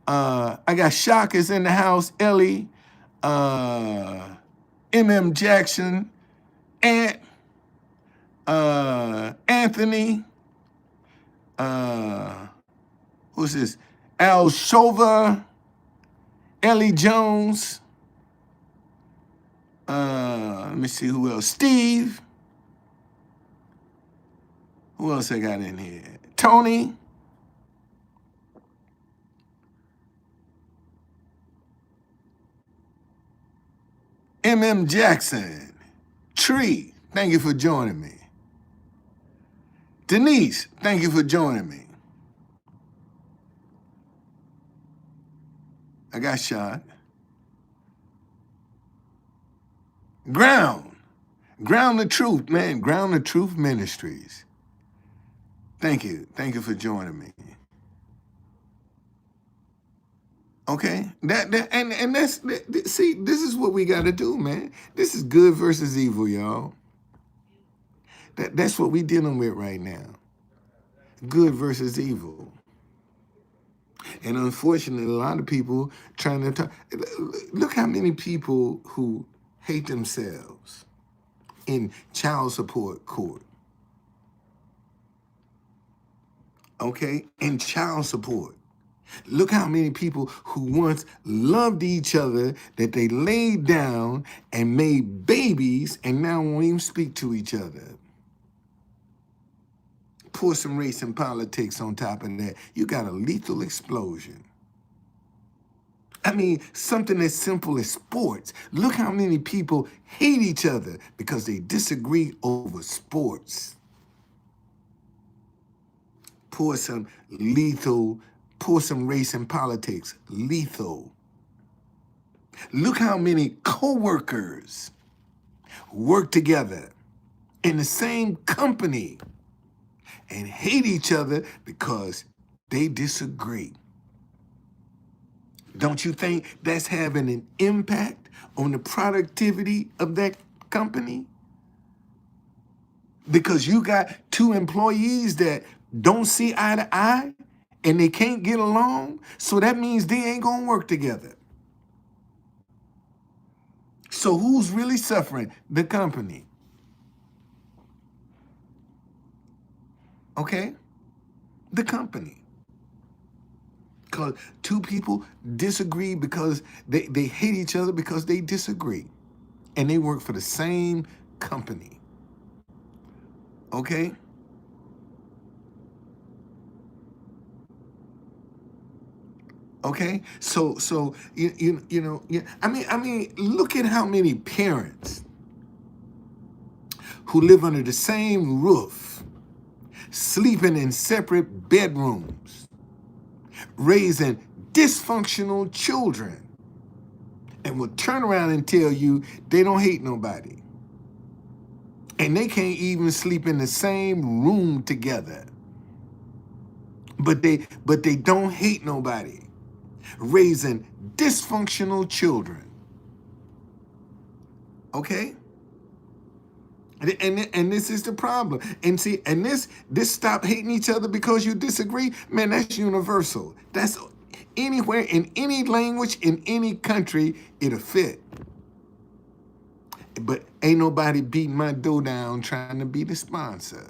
I got Shockers in the house, Ellie, Jackson, Ant, Anthony, who's this? Al Shova, Ellie Jones, let me see who else. Steve. Who else I got in here? Tony. Jackson. Tree, thank you for joining me. Denise, thank you for joining me. I got shot. Ground the Truth, man. Ground the Truth Ministries. Thank you for joining me. Okay, see, this is what we got to do, man. This is good versus evil, y'all. That's what we dealing with right now. Good versus evil. And unfortunately, a lot of people trying to talk. Look how many people who hate themselves in child support court. Okay, in child support. Look how many people who once loved each other that they laid down and made babies and now won't even speak to each other. Pour some race and politics on top of that. You got a lethal explosion. I mean, something as simple as sports. Look how many people hate each other because they disagree over sports. Pour some lethal Pour some race in politics. Lethal. Look how many co-workers work together in the same company and hate each other because they disagree. Don't you think that's having an impact on the productivity of that company? Because you got two employees that don't see eye to eye and they can't get along, so that means they ain't gonna work together. So who's really suffering? The company. Okay? The company. Because two people disagree because they hate each other because they disagree. And they work for the same company. Okay? Okay? So you know, yeah. I mean, look at how many parents who live under the same roof, sleeping in separate bedrooms, raising dysfunctional children, and will turn around and tell you they don't hate nobody. And they can't even sleep in the same room together. But they don't hate nobody. Raising dysfunctional children. Okay? And this is the problem. And see, and this stop hating each other because you disagree, man, that's universal. That's anywhere, in any language, in any country, it'll fit. But ain't nobody beating my door down trying to be the sponsor.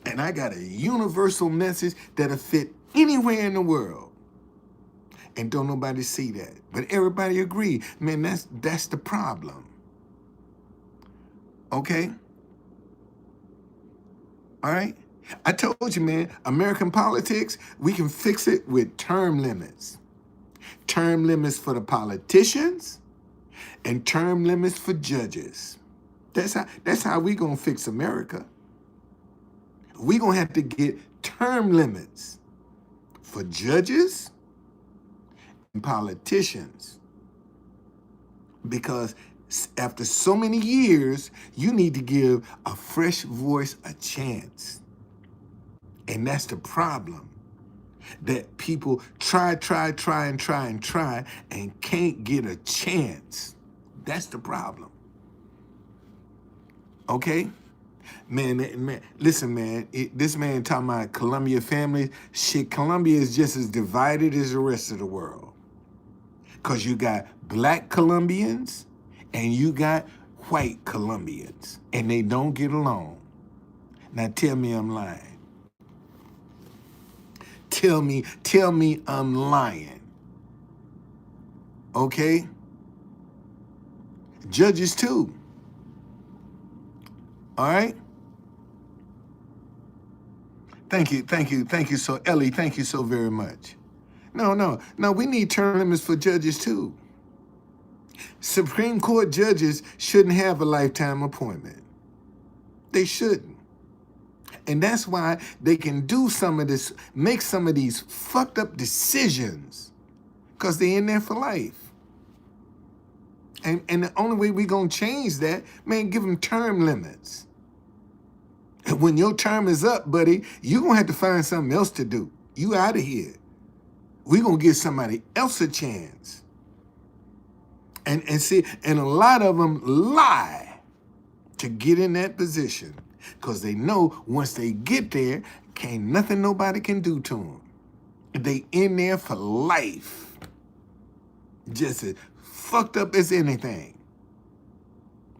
And I got a universal message that'll fit anywhere in the world. And don't nobody see that. But everybody agree, man, that's the problem. Okay? All right? I told you, man, American politics, we can fix it with term limits. Term limits for the politicians and term limits for judges. That's how we gonna fix America. We gonna have to get term limits for judges and politicians. Because after so many years, you need to give a fresh voice a chance. And that's the problem. That people try and can't get a chance. That's the problem. Okay? Man, listen, man. This man talking about Colombia families. Shit, Colombia is just as divided as the rest of the world. Because you got black Colombians and you got white Colombians. And they don't get along. Now tell me I'm lying. Tell me I'm lying. Okay? Judges too. All right? Thank you. So Ellie, thank you so very much. No, we need term limits for judges too. Supreme Court judges shouldn't have a lifetime appointment. They shouldn't. And that's why they can do some of this, make some of these fucked up decisions, because they're in there for life. And the only way we're going to change that, man, give them term limits. And when your term is up, buddy, you're going to have to find something else to do. You out of here. We're going to give somebody else a chance. And see, and a lot of them lie to get in that position because they know once they get there, can't nothing nobody can do to them. They in there for life. Just as fucked up as anything.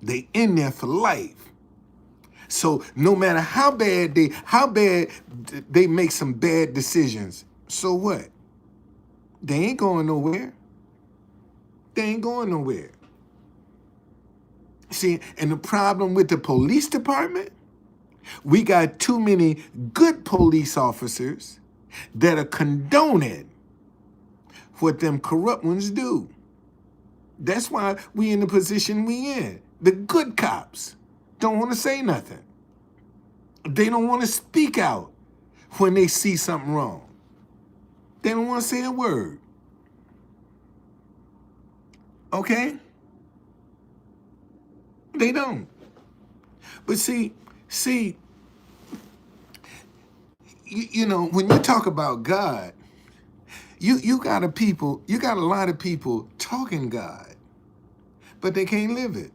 They in there for life. So no matter how bad they make some bad decisions, so what? They ain't going nowhere. They ain't going nowhere. See, and the problem with the police department, we got too many good police officers that are condoning what them corrupt ones do. That's why we in the position we in. The good cops don't want to say nothing. They don't want to speak out when they see something wrong. They don't want to say a word. Okay? They don't. But see, when you talk about God, you got a lot of people talking God, but they can't live it.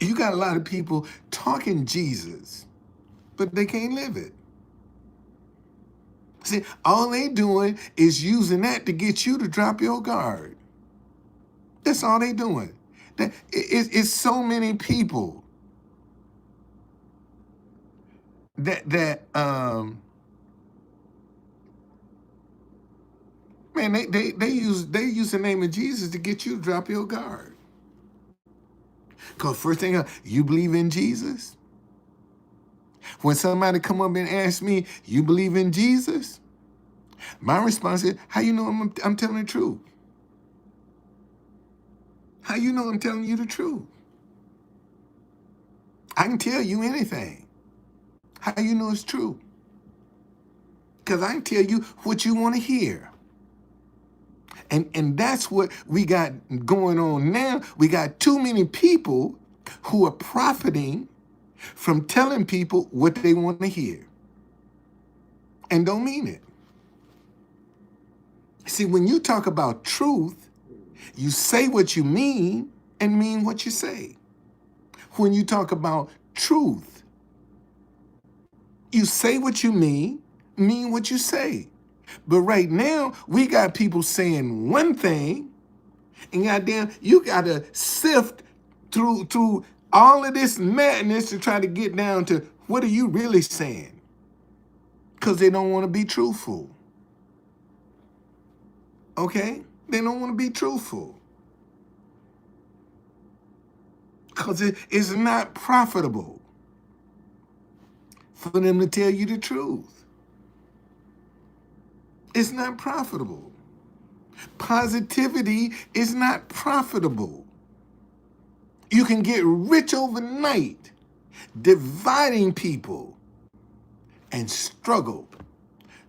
You got a lot of people talking Jesus, but they can't live it. See, all they doing is using that to get you to drop your guard. That's all they doing. It's so many people that man, they use the name of Jesus to get you to drop your guard. Because first thing, you believe in Jesus? When somebody come up and ask me, you believe in Jesus? My response is, how you know I'm telling the truth? How you know I'm telling you the truth? I can tell you anything. How you know it's true? Because I can tell you what you want to hear. And that's what we got going on now. We got too many people who are profiting from telling people what they want to hear and don't mean it. See, when you talk about truth, you say what you mean and mean what you say. When you talk about truth, you say what you mean what you say. But right now, we got people saying one thing, and goddamn, you gotta sift through all of this madness to try to get down to what are you really saying? Because they don't want to be truthful. Okay? They don't want to be truthful. Because it is not profitable for them to tell you the truth. It's not profitable. Positivity is not profitable. You can get rich overnight dividing people and struggle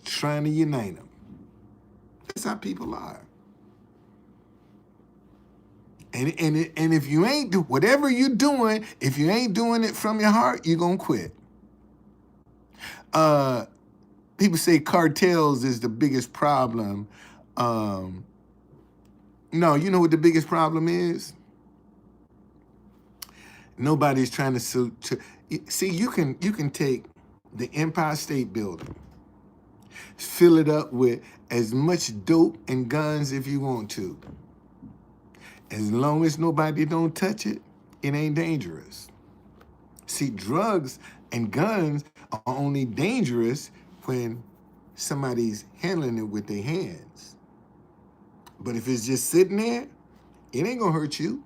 trying to unite them. That's how people are. And if you ain't do whatever you're doing, if you ain't doing it from your heart, you're gonna quit. People say cartels is the biggest problem. No, you know what the biggest problem is? Nobody's trying to see. You can take the Empire State Building, fill it up with as much dope and guns if you want to. As long as nobody don't touch it, it ain't dangerous. See, drugs and guns are only dangerous when somebody's handling it with their hands. But if it's just sitting there, it ain't gonna hurt you.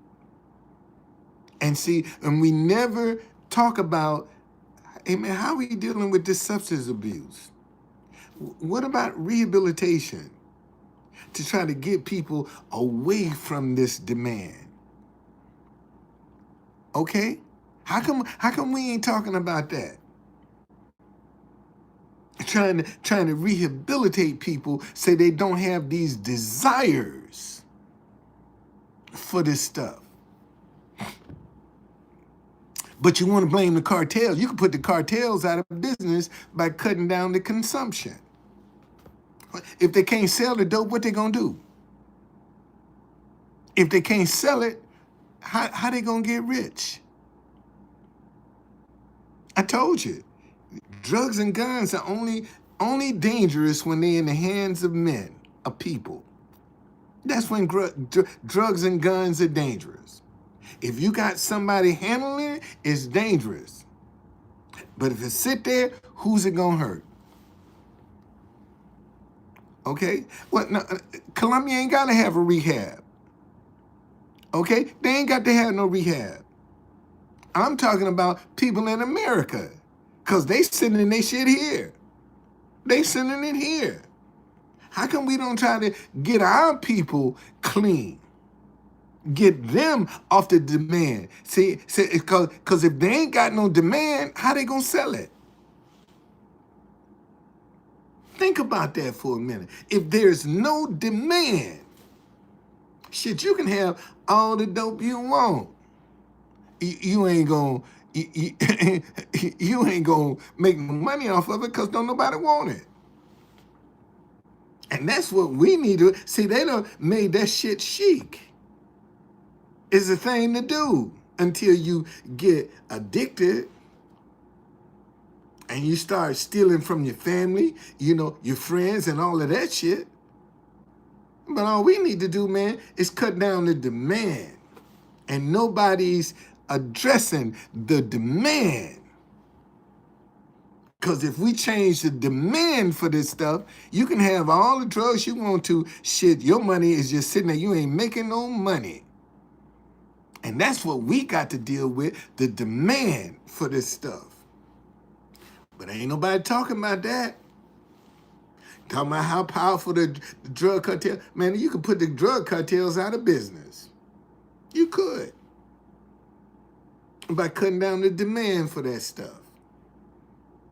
And see, and we never talk about, hey man, how are we dealing with this substance abuse? What about rehabilitation to try to get people away from this demand? Okay? How come we ain't talking about that? Trying to rehabilitate people so they don't have these desires for this stuff. But you want to blame the cartels. You can put the cartels out of business by cutting down the consumption. If they can't sell the dope, what they gonna do? If they can't sell it, how they gonna get rich? I told you, drugs and guns are only dangerous when they're in the hands of men, of people. That's when drugs and guns are dangerous. If you got somebody handling it, it's dangerous. But if it sit there, who's it gonna hurt? Okay? Well, no, Columbia ain't gotta have a rehab. Okay? They ain't got to have no rehab. I'm talking about people in America, because they sending their shit here. They sending it here. How come we don't try to get our people clean? Get them off the demand. See, because if they ain't got no demand, how they gonna sell it? Think about that for a minute. If there's no demand, shit, you can have all the dope you want. You ain't gonna you ain't gonna make no money off of it because don't nobody want it. And that's what we need to see. They done made that shit chic. It's a thing to do until you get addicted and you start stealing from your family, your friends and all of that shit. But all we need to do, man, is cut down the demand. And nobody's addressing the demand. Because if we change the demand for this stuff, you can have all the drugs you want to. Shit, your money is just sitting there. You ain't making no money. And that's what we got to deal with, the demand for this stuff. But ain't nobody talking about that. Talking about how powerful the drug cartel. Man, you could put the drug cartels out of business. You could. By cutting down the demand for that stuff.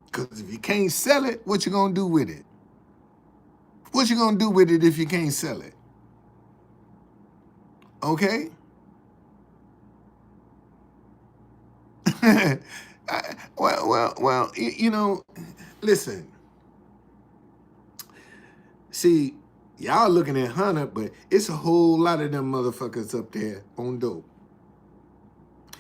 Because if you can't sell it, what you gonna do with it? What you gonna do with it if you can't sell it? Okay? Well, listen. See, y'all looking at Hunter, but it's a whole lot of them motherfuckers up there on dope.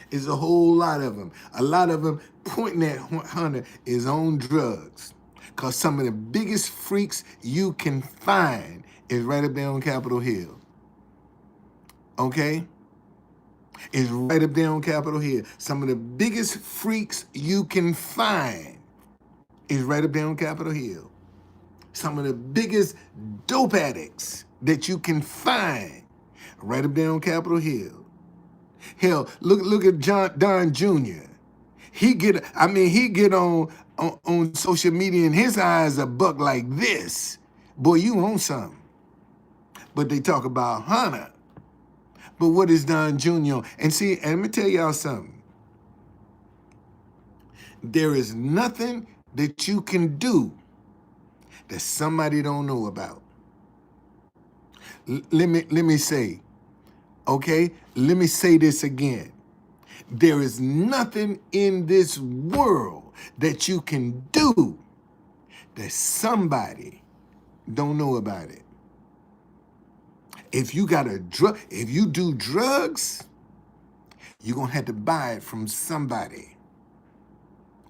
It's a whole lot of them. A lot of them pointing at Hunter is on drugs. Because some of the biggest freaks you can find is right up there on Capitol Hill. Okay? It's right up there on Capitol Hill. Some of the biggest freaks you can find is right up there on Capitol Hill. Some of the biggest dope addicts that you can find right up there on Capitol Hill. Hell, look at Don Jr. He get on social media and his eyes are buck like this. Boy, you own something. But they talk about Hunter. But what is Don Jr.? And see, and let me tell y'all something. There is nothing that you can do that somebody don't know about. Let me say, okay? Let me say this again. There is nothing in this world that you can do that somebody don't know about it. If you do drugs, you're gonna have to buy it from somebody.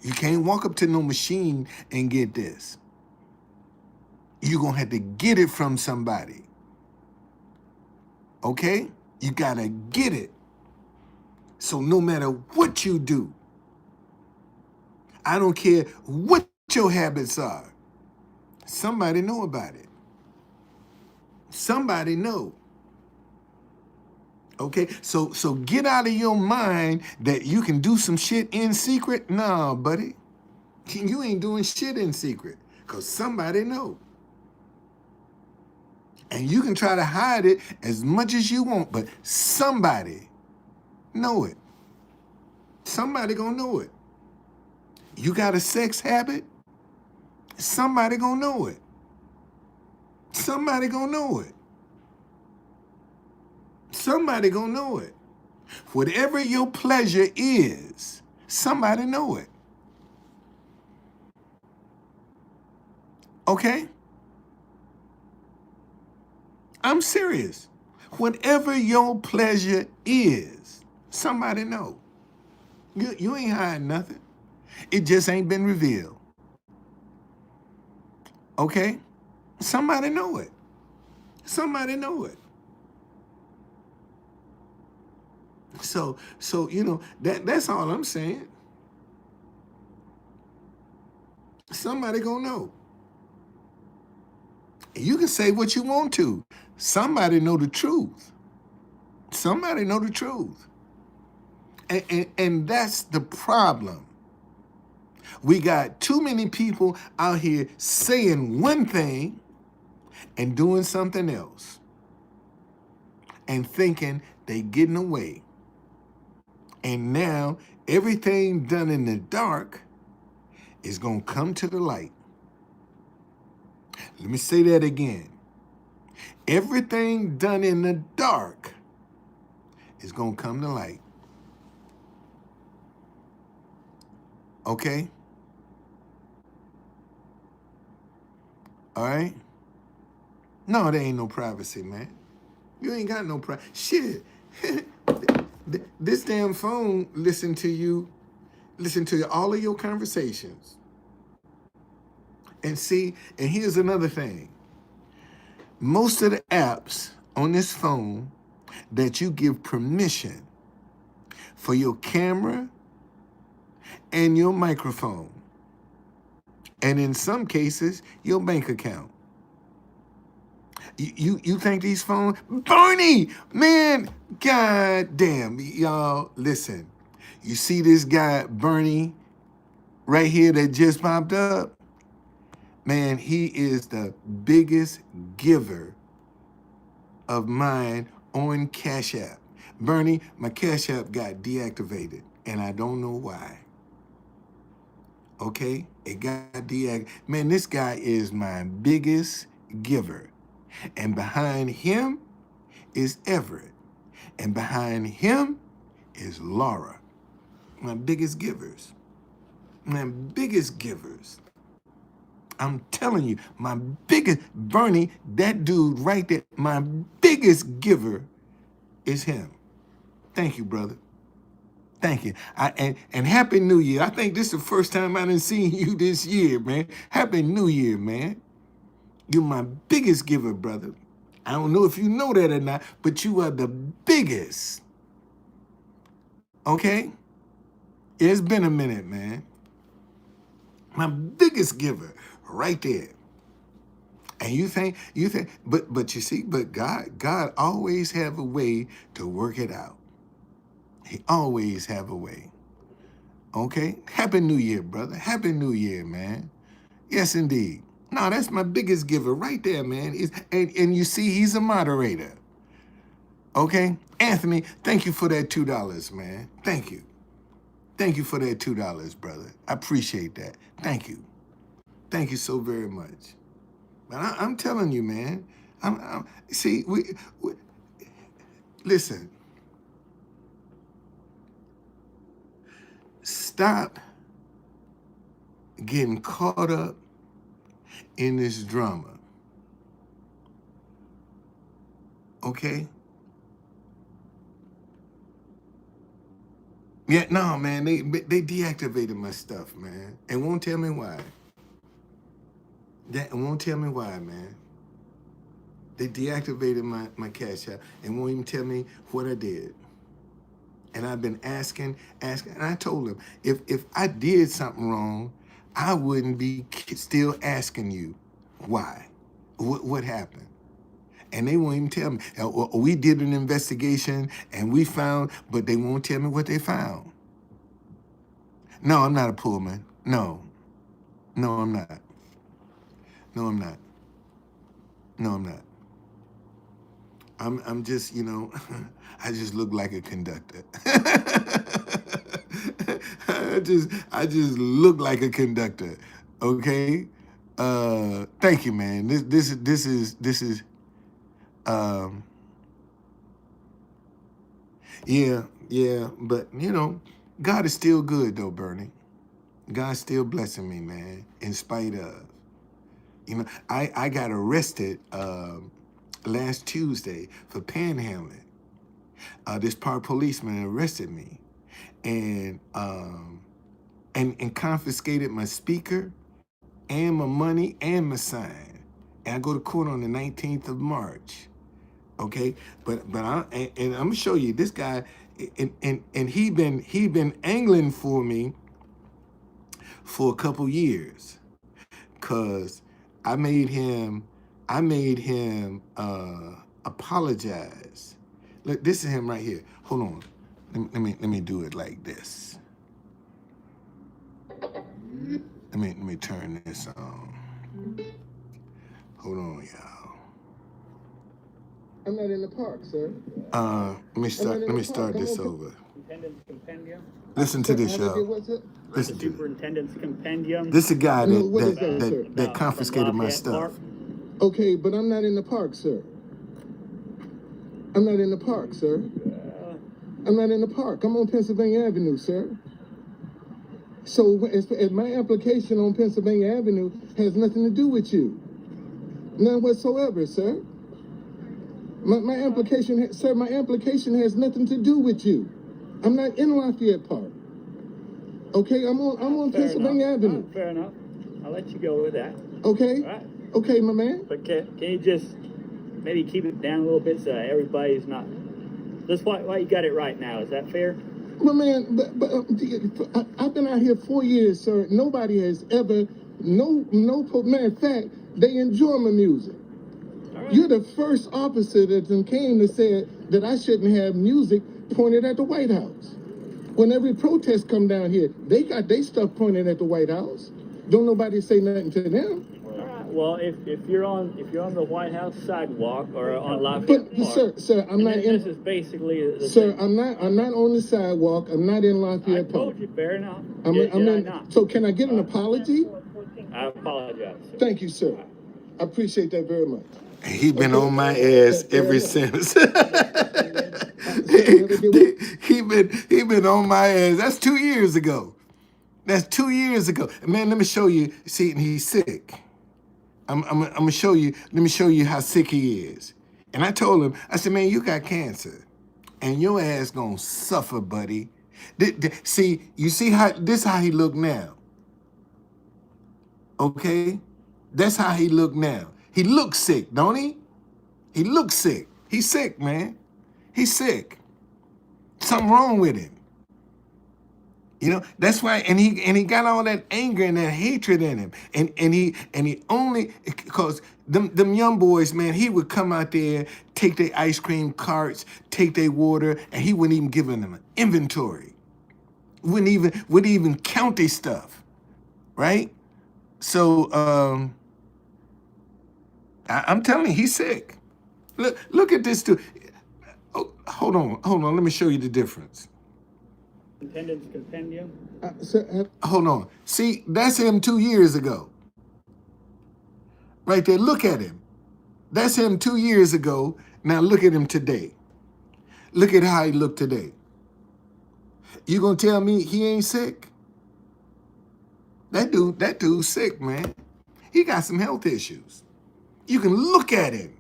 You can't walk up to no machine and get this. You're gonna have to get it from somebody. Okay? You gotta get it. So no matter what you do, I don't care what your habits are, somebody know about it. Somebody know. Okay, so get out of your mind that you can do some shit in secret. Nah, buddy. You ain't doing shit in secret because somebody know. And you can try to hide it as much as you want, but somebody know it. Somebody gonna know it. You got a sex habit? Somebody gonna know it. Somebody gonna know it. Somebody gonna know it. Whatever your pleasure is, somebody know it. Okay? I'm serious. Whatever your pleasure is, somebody know. You ain't hiding nothing. It just ain't been revealed. Okay? Somebody know it. Somebody know it. So that's all I'm saying. Somebody gonna know. You can say what you want to. Somebody know the truth. Somebody know the truth. And that's the problem. We got too many people out here saying one thing and doing something else and thinking they getting away. And now everything done in the dark is going to come to the light. Let me say that again. Everything done in the dark is going to come to light. Okay? All right? No, there ain't no privacy, man. You ain't got no privacy. Shit. This damn phone listen to all of your conversations. And see, and here's another thing. Most of the apps on this phone that you give permission for your camera and your microphone, and in some cases, your bank account. You think these phones, Bernie, man, god damn, y'all, listen. You see this guy, Bernie, right here that just popped up? Man, he is the biggest giver of mine on Cash App. Bernie, my Cash App got deactivated, and I don't know why. Okay? It got deactivated. Man, this guy is my biggest giver. And behind him is Everett. And behind him is Laura. My biggest givers. My biggest givers. I'm telling you, my biggest, Bernie, that dude right there, my biggest giver is him. Thank you, brother. Thank you. And Happy New Year. I think this is the first time I done seen you this year, man. Happy New Year, man. You're my biggest giver, brother. I don't know if you know that or not, but you are the biggest. Okay? It's been a minute, man. My biggest giver, right there. And you think, but you see, but God always have a way to work it out. He always have a way. Okay? Happy New Year, brother. Happy New Year, man. Yes, indeed. No, that's my biggest giver right there, man. And you see, he's a moderator. Okay? Anthony, thank you for that $2, man. Thank you. Thank you for that $2, brother. I appreciate that. Thank you. Thank you so very much. But I'm telling you, man. See, we listen. Stop getting caught up in this drama. Okay? Yeah, no, man, they deactivated my stuff, man. And won't tell me why. That won't tell me why, man. They deactivated my Cash App and won't even tell me what I did. And I've been asking, and I told them, if I did something wrong, I wouldn't be still asking you why. What happened? And they won't even tell me. We did an investigation and we found, but they won't tell me what they found. No, I'm not a Pullman. No, I'm not. No, I'm not. No, I'm not. I'm just, I just look like a conductor. I just look like a conductor. Okay? Thank you, man. This is yeah, but God is still good though, Bernie. God's still blessing me, man, in spite of. I got arrested last Tuesday for panhandling. This park policeman arrested me and confiscated my speaker and my money and my sign. And I go to court on the 19th of March. Okay, but I'm gonna show you this guy, and he been angling for me for a couple years, cause I made him apologize. Look, this is him right here. Hold on, let me do it like this. Let me turn this on. Hold on, y'all. I'm not in the park, sir. Let me start this over. Listen to this, y'all. Listen to Superintendent's compendium. this. This is a guy that confiscated my stuff. Okay, but I'm not in the park, sir. I'm not in the park, sir. I'm not in the park. I'm on Pennsylvania Avenue, sir. So as my application on Pennsylvania Avenue has nothing to do with you. None whatsoever, sir. My application, sir, my application has nothing to do with you. I'm not in Lafayette Park. Okay, I'm on Pennsylvania Avenue. Fair enough. I'll let you go with that. Okay. All right. Okay, my man. But can you just maybe keep it down a little bit so everybody's not... That's why you got it right now. Is that fair? Well, man, I've been out here 4 years, sir. Nobody has ever, matter of fact, they enjoy my music. Right. You're the first officer that came to say that I shouldn't have music pointed at the White House. When every protest come down here, they got their stuff pointed at the White House. Don't nobody say nothing to them. All right. Well, if you're on the White House sidewalk or on Lafayette Park, sir, I'm not in. This is basically the sir, thing. I'm not on the sidewalk. I'm not in Lafayette Park. I told you, fair enough. I'm in. Not? So can I get an apology? I apologize, sir. Thank you, sir. I appreciate that very much. He been on my ass ever since. he been on my ass. That's 2 years ago. That's 2 years ago. Man, let me show you. See, and he's sick. I'm gonna show you. Let me show you how sick he is. And I told him, I said, man, you got cancer, and your ass gonna suffer, buddy. See, you see how he look now. Okay, that's how he look now. He looks sick, don't he? He looks sick. He's sick, man. He's sick. Something wrong with him. You know, that's why, and he got all that anger and that hatred in him. And he only, because them young boys, man, he would come out there, take their ice cream carts, take their water, and he wouldn't even give them an inventory. Wouldn't even count their stuff. Right? So I'm telling you, he's sick. Look at this dude. Oh, hold on. Let me show you the difference. Attendance compendium. Hold on. See, that's him 2 years ago. Right there. Look at him. That's him 2 years ago. Now look at him today. Look at how he looked today. You gonna tell me he ain't sick? That dude's sick, man. He got some health issues. You can look at him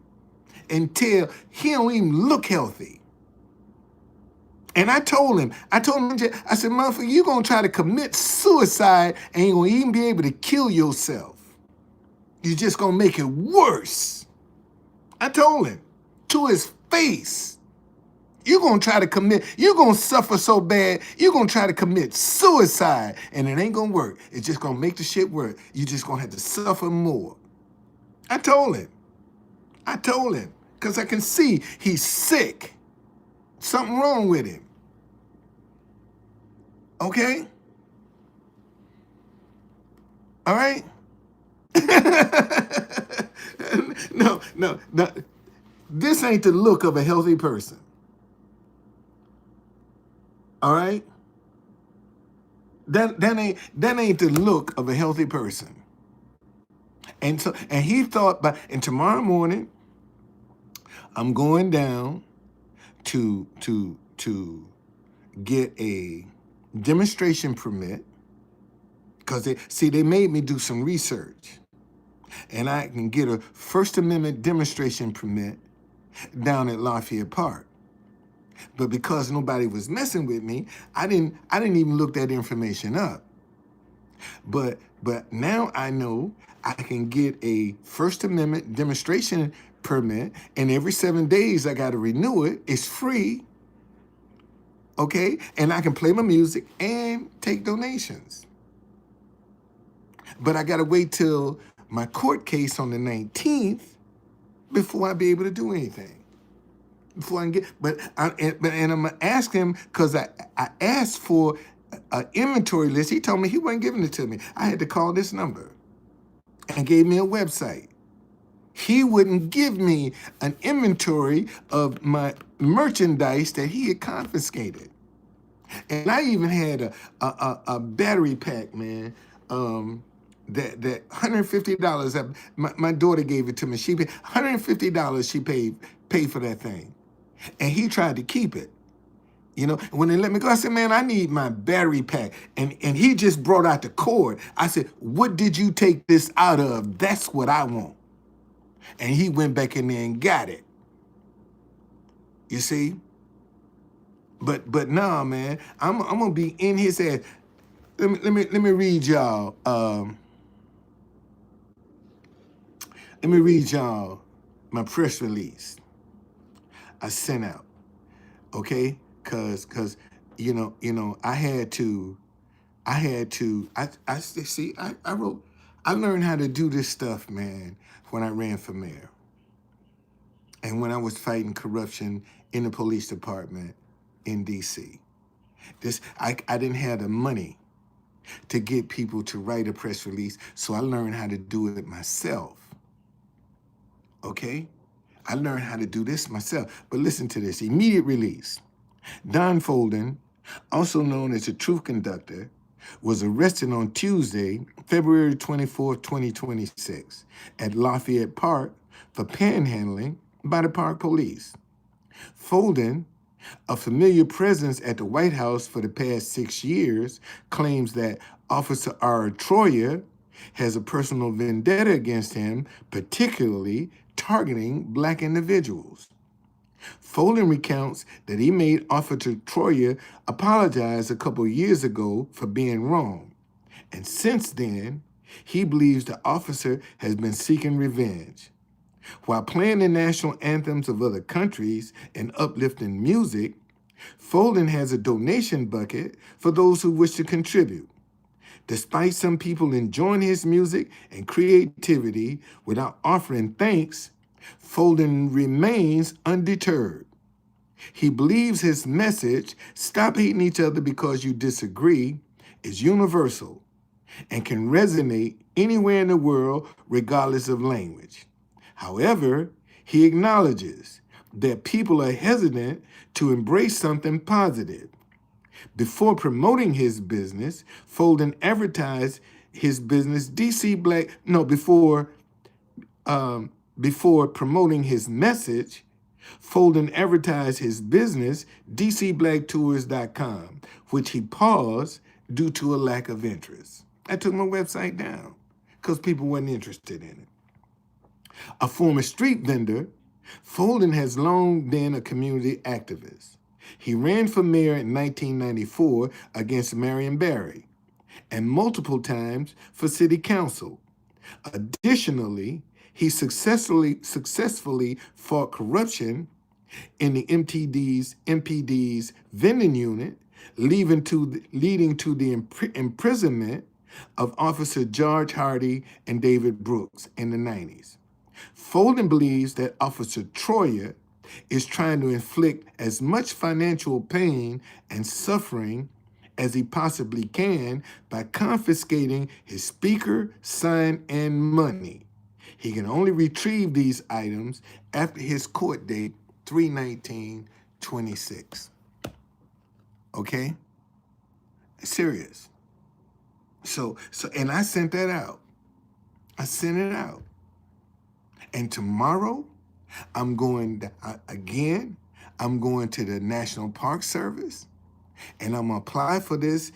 and tell he don't even look healthy. And I told him, I said, motherfucker, you gonna try to commit suicide and you gonna even be able to kill yourself. You're just gonna make it worse. I told him to his face. You're gonna suffer so bad, you're gonna try to commit suicide, and it ain't gonna work. It's just gonna make the shit work. You're just gonna have to suffer more. I told him, because I can see he's sick. Something wrong with him. Okay? All right? No. This ain't the look of a healthy person. All right? That ain't the look of a healthy person. And he thought and tomorrow morning, I'm going down to get a demonstration permit, because they made me do some research, and I can get a First Amendment demonstration permit down at Lafayette Park. But because nobody was messing with me, I didn't even look that information up. But now I know I can get a First Amendment demonstration permit, and every 7 days I got to renew it. It's free. Okay? And I can play my music and take donations. But I got to wait till my court case on the 19th before I be able to do anything. Before I can get, and I'm gonna ask him, because I asked for an inventory list. He told me he wasn't giving it to me. I had to call this number and gave me a website. He wouldn't give me an inventory of my merchandise that he had confiscated. And I even had a battery pack, man, that $150. My daughter gave it to me. She paid $150. She paid for that thing, and he tried to keep it. You know, when they let me go, I said, man, I need my battery pack. And he just brought out the cord. I said, what did you take this out of? That's what I want. And he went back in there and got it. You see? But nah, man, I'm gonna be in his ass. Let me read y'all. Let me read y'all my press release I sent out. Okay? Cause I learned how to do this stuff, man, when I ran for mayor. And when I was fighting corruption in the police department in DC. I didn't have the money to get people to write a press release, so I learned how to do it myself. Okay? I learned how to do this myself. But listen to this. Immediate release. Don Folden, also known as the Truth Conductor, was arrested on Tuesday, February 24, 2026, at Lafayette Park for panhandling by the park police. Folden, a familiar presence at the White House for the past 6 years, claims that Officer R. Troyer has a personal vendetta against him, particularly targeting Black individuals. Folden recounts that he made Officer Troyer apologize a couple years ago for being wrong, and since then, he believes the officer has been seeking revenge. While playing the national anthems of other countries and uplifting music, Folden has a donation bucket for those who wish to contribute. Despite some people enjoying his music and creativity without offering thanks, Folden remains undeterred. He believes his message, stop hating each other because you disagree, is universal and can resonate anywhere in the world regardless of language. However, he acknowledges that people are hesitant to embrace something positive. Before promoting his business, Folden advertised his business before promoting his message, Folden advertised his business, DCBlackTours.com, which he paused due to a lack of interest. I took my website down because people weren't interested in it. A former street vendor, Folden has long been a community activist. He ran for mayor in 1994 against Marion Barry and multiple times for city council. Additionally, he successfully fought corruption in the MPD's vending unit, leading to the imprisonment of Officer George Hardy and David Brooks in the 90s. Folden believes that Officer Troyer is trying to inflict as much financial pain and suffering as he possibly can by confiscating his speaker, sign, and money. He can only retrieve these items after his court date, 3/19/26. Okay? Serious. So, and I sent that out. I sent it out. And tomorrow, I'm going to, I'm going to the National Park Service, and I'm gonna apply for this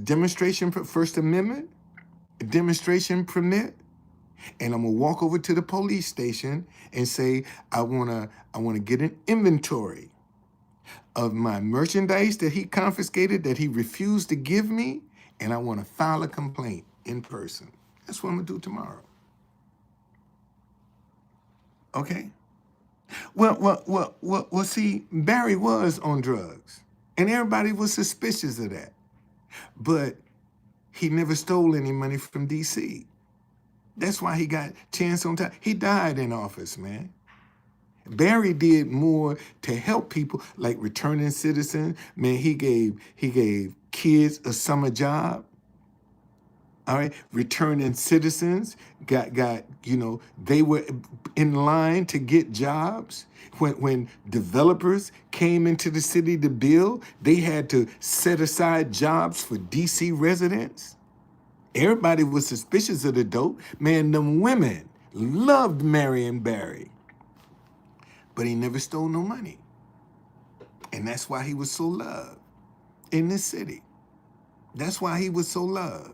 demonstration for First Amendment demonstration permit, and I'm gonna walk over to the police station and say I wanna get an inventory of my merchandise that he confiscated, that he refused to give me, and I want to file a complaint in person. That's what I'm gonna do tomorrow. Okay. Well, see, Barry was on drugs, and everybody was suspicious of that. But he never stole any money from DC. That's why he got chance on time. He died in office, man. Barry did more to help people, like returning citizens. Man, he gave kids a summer job. All right, returning citizens got they were in line to get jobs. When developers came into the city to build, they had to set aside jobs for DC residents. Everybody was suspicious of the dope. Man, them women loved Marion Barry, but he never stole no money. And that's why he was so loved in this city. That's why he was so loved.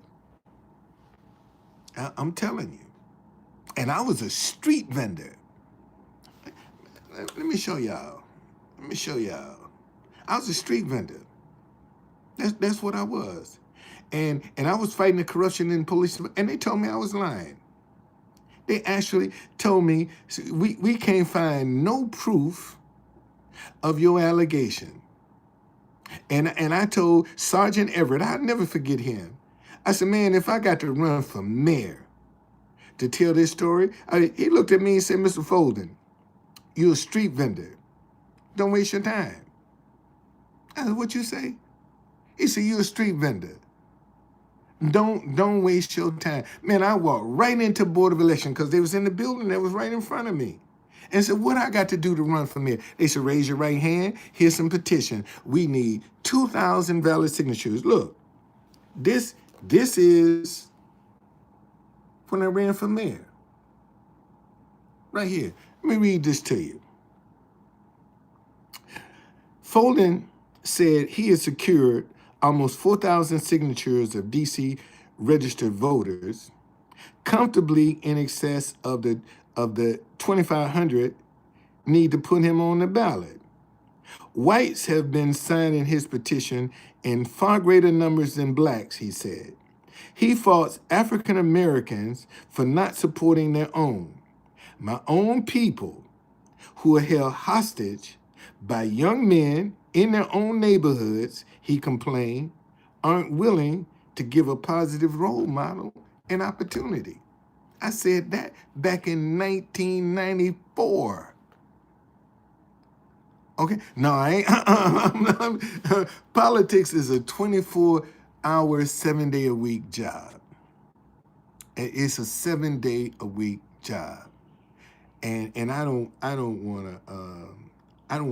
I'm telling you. And I was a street vendor. Let me show y'all. Let me show y'all. I was a street vendor. That's what I was. And I was fighting the corruption in police, and they told me I was lying. They actually told me, we can't find no proof of your allegation. And I told Sergeant Everett, I'll never forget him. I said, man, if I got to run for mayor to tell this story, he looked at me and said, Mr. Folden, you're a street vendor. Don't waste your time. I said, what you say? He said, you're a street vendor. Don't waste your time. Man, I walked right into Board of Election because they was in the building that was right in front of me. And said, what I got to do to run for mayor? They said, raise your right hand. Here's some petition. We need 2,000 valid signatures. Look, this is when I ran for mayor. Right here. Let me read this to you. Folden said he has secured almost 4,000 signatures of DC registered voters, comfortably in excess of the 2,500 need to put him on the ballot. Whites have been signing his petition in far greater numbers than blacks, he said. He faults African Americans for not supporting their own. My own people, who are held hostage by young men in their own neighborhoods, he complained, aren't willing to give a positive role model an opportunity. I said that back in 1994. Okay, no, I ain't. Politics is a 24-hour, 7-day-a-week job. It's a 7-day-a-week job, and I don't want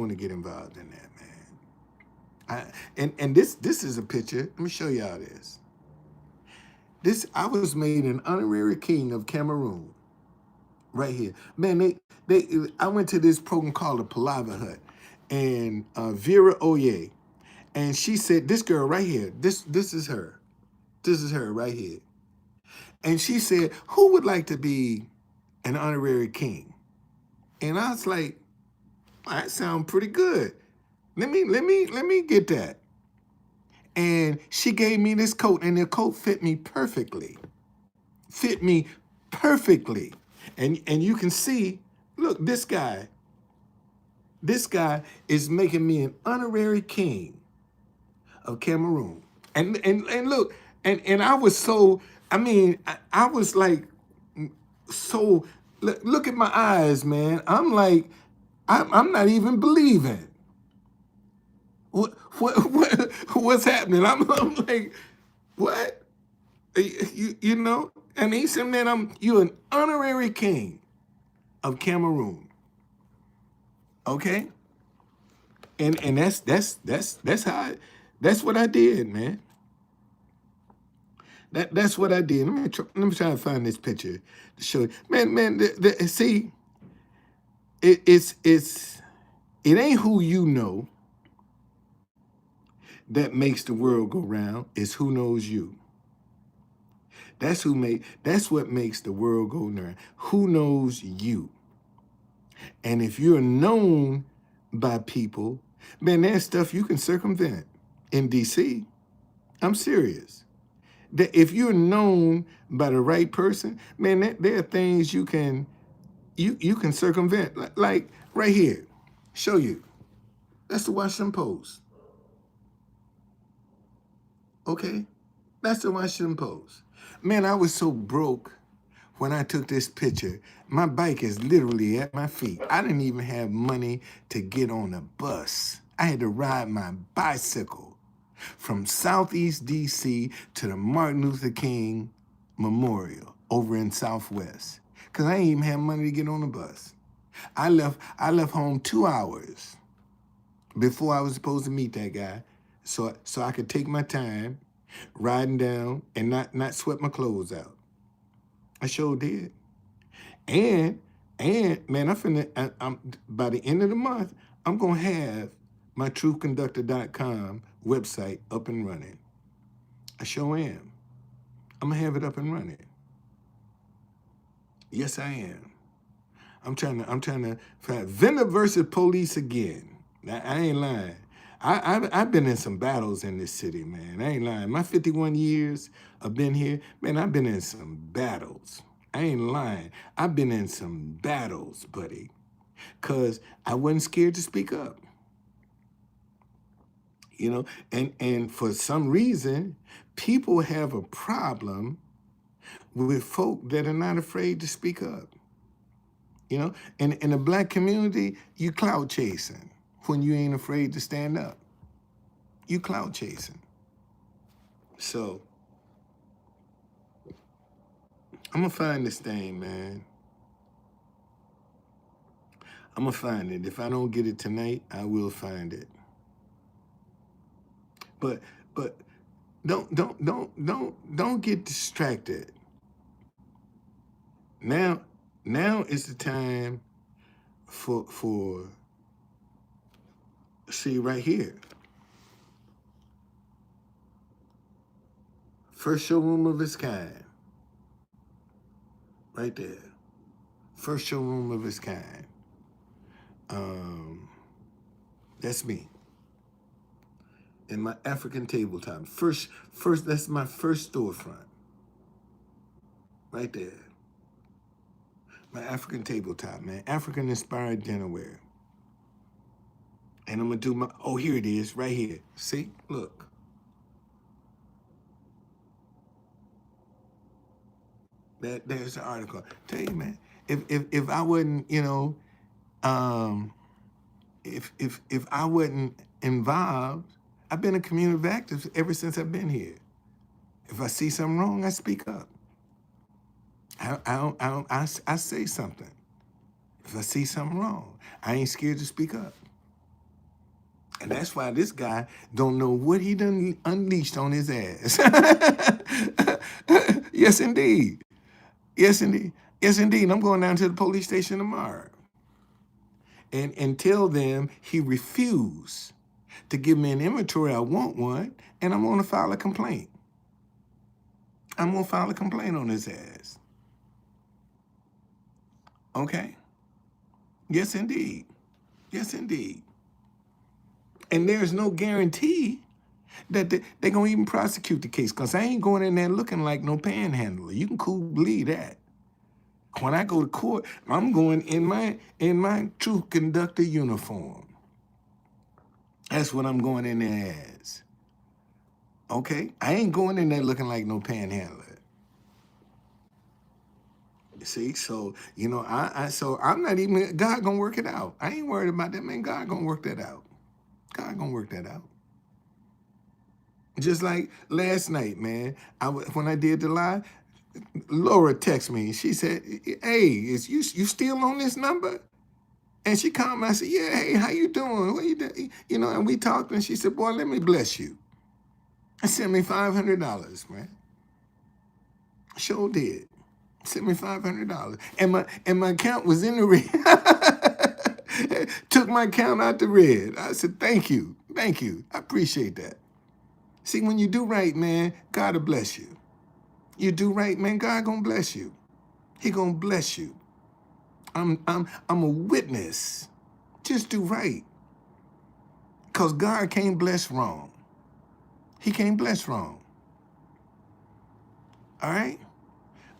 to get involved in that, man. And this is a picture. Let me show y'all this. I was made an honorary king of Cameroon. Right here. Man, I went to this program called the Palava Hut, and Vera Oye, and she said, this girl right here, this is her. This is her right here. And she said, who would like to be an honorary king? And I was like, that sounds pretty good. Let me get that. And she gave me this coat, and the coat fit me perfectly. Fit me perfectly. And you can see, look, this guy is making me an honorary king of Cameroon. And look, and I was so, I was like, so, look at my eyes, man. I'm like, I'm not even believing. What's happening? I'm like, what? You know? And he said, man, you're an honorary king of Cameroon. Okay? And that's what I did, man. That's what I did. Let me try to find this picture to show you. Man, see, it ain't who you know that makes the world go round. It's who knows you. That's what makes the world go round. Who knows you? And if you're known by people, man, there's stuff you can circumvent in DC. I'm serious. That if you're known by the right person, man, there are things you can circumvent. Like right here, show you. That's the Washington Post. Okay? That's the Washington Post. Man, I was so broke when I took this picture. My bike is literally at my feet. I didn't even have money to get on a bus. I had to ride my bicycle from Southeast DC to the Martin Luther King Memorial over in Southwest. Cause I ain't even have money to get on the bus. I left home 2 hours before I was supposed to meet that guy, so I could take my time riding down and not sweat my clothes out. I sure did. And man, I'm by the end of the month, I'm gonna have my truthconductor.com website up and running. I sure am. I'm gonna have it up and running. Yes, I am. I'm trying to find Venmo versus police again. I ain't lying. I've been in some battles in this city, man. I ain't lying. My 51 years I've been here, man, I've been in some battles. I ain't lying. I've been in some battles, buddy, because I wasn't scared to speak up. You know, and for some reason, people have a problem with folk that are not afraid to speak up. You know, and in the black community, you clout chasing when you ain't afraid to stand up. You clout chasing. So I'm gonna find this thing, man. I'm gonna find it. If I don't get it tonight, I will find it. But don't get distracted. Now is the time for see right here. First showroom of its kind. Right there. First showroom of its kind. That's me. In my African tabletop. First, that's my first storefront. Right there. My African tabletop, man. African inspired dinnerware. And I'm gonna do my, oh, here it is, right here. See, look. There's the article. Tell you, man, if I wasn't, you know, if I wasn't involved, I've been a community activist ever since I've been here. If I see something wrong, I speak up. I say something. If I see something wrong, I ain't scared to speak up. And that's why this guy don't know what he done unleashed on his ass. Yes, indeed. Yes, indeed. Yes, indeed. I'm going down to the police station tomorrow and tell them he refused to give me an inventory. I want one, and I'm going to file a complaint. I'm going to file a complaint on his ass. Okay? Yes, indeed. Yes, indeed. And there's no guarantee that they're going to even prosecute the case, because I ain't going in there looking like no panhandler. You can cool believe that. When I go to court, I'm going in my truth conductor uniform. That's what I'm going in there as. Okay? I ain't going in there looking like no panhandler. You see? So, you know, so I'm not even, God gonna work it out. I ain't worried about that, man. God gonna work that out. God gonna work that out. Just like last night, man, when I did the live, Laura texted me. She said, hey, is you still on this number? And she called me. I said, yeah, hey, how you doing? What you doing? You know, and we talked, and she said, boy, let me bless you. And sent me $500, man. Sure did. Sent me $500. And my account was in the red. Took my account out the red. I said, thank you. Thank you. I appreciate that. See, when you do right, man, God will bless you. You do right, man, God gonna bless you. He gonna bless you. I'm a witness. Just do right. Because God can't bless wrong. He can't bless wrong. All right?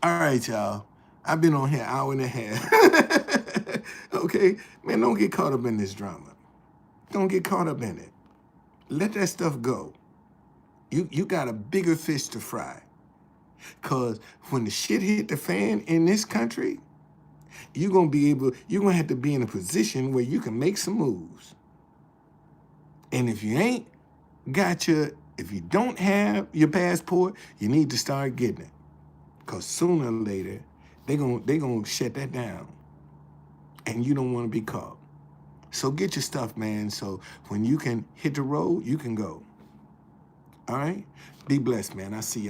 All right, y'all. I've been on here an hour and a half. Okay? Man, don't get caught up in this drama. Don't get caught up in it. Let that stuff go. You got a bigger fish to fry. Because when the shit hit the fan in this country, you're going to have to be in a position where you can make some moves. And if you don't have your passport, you need to start getting it. Because sooner or later, they gonna shut that down. And you don't want to be caught. So get your stuff, man. So when you can hit the road, you can go. All right? Be blessed, man. I see y'all.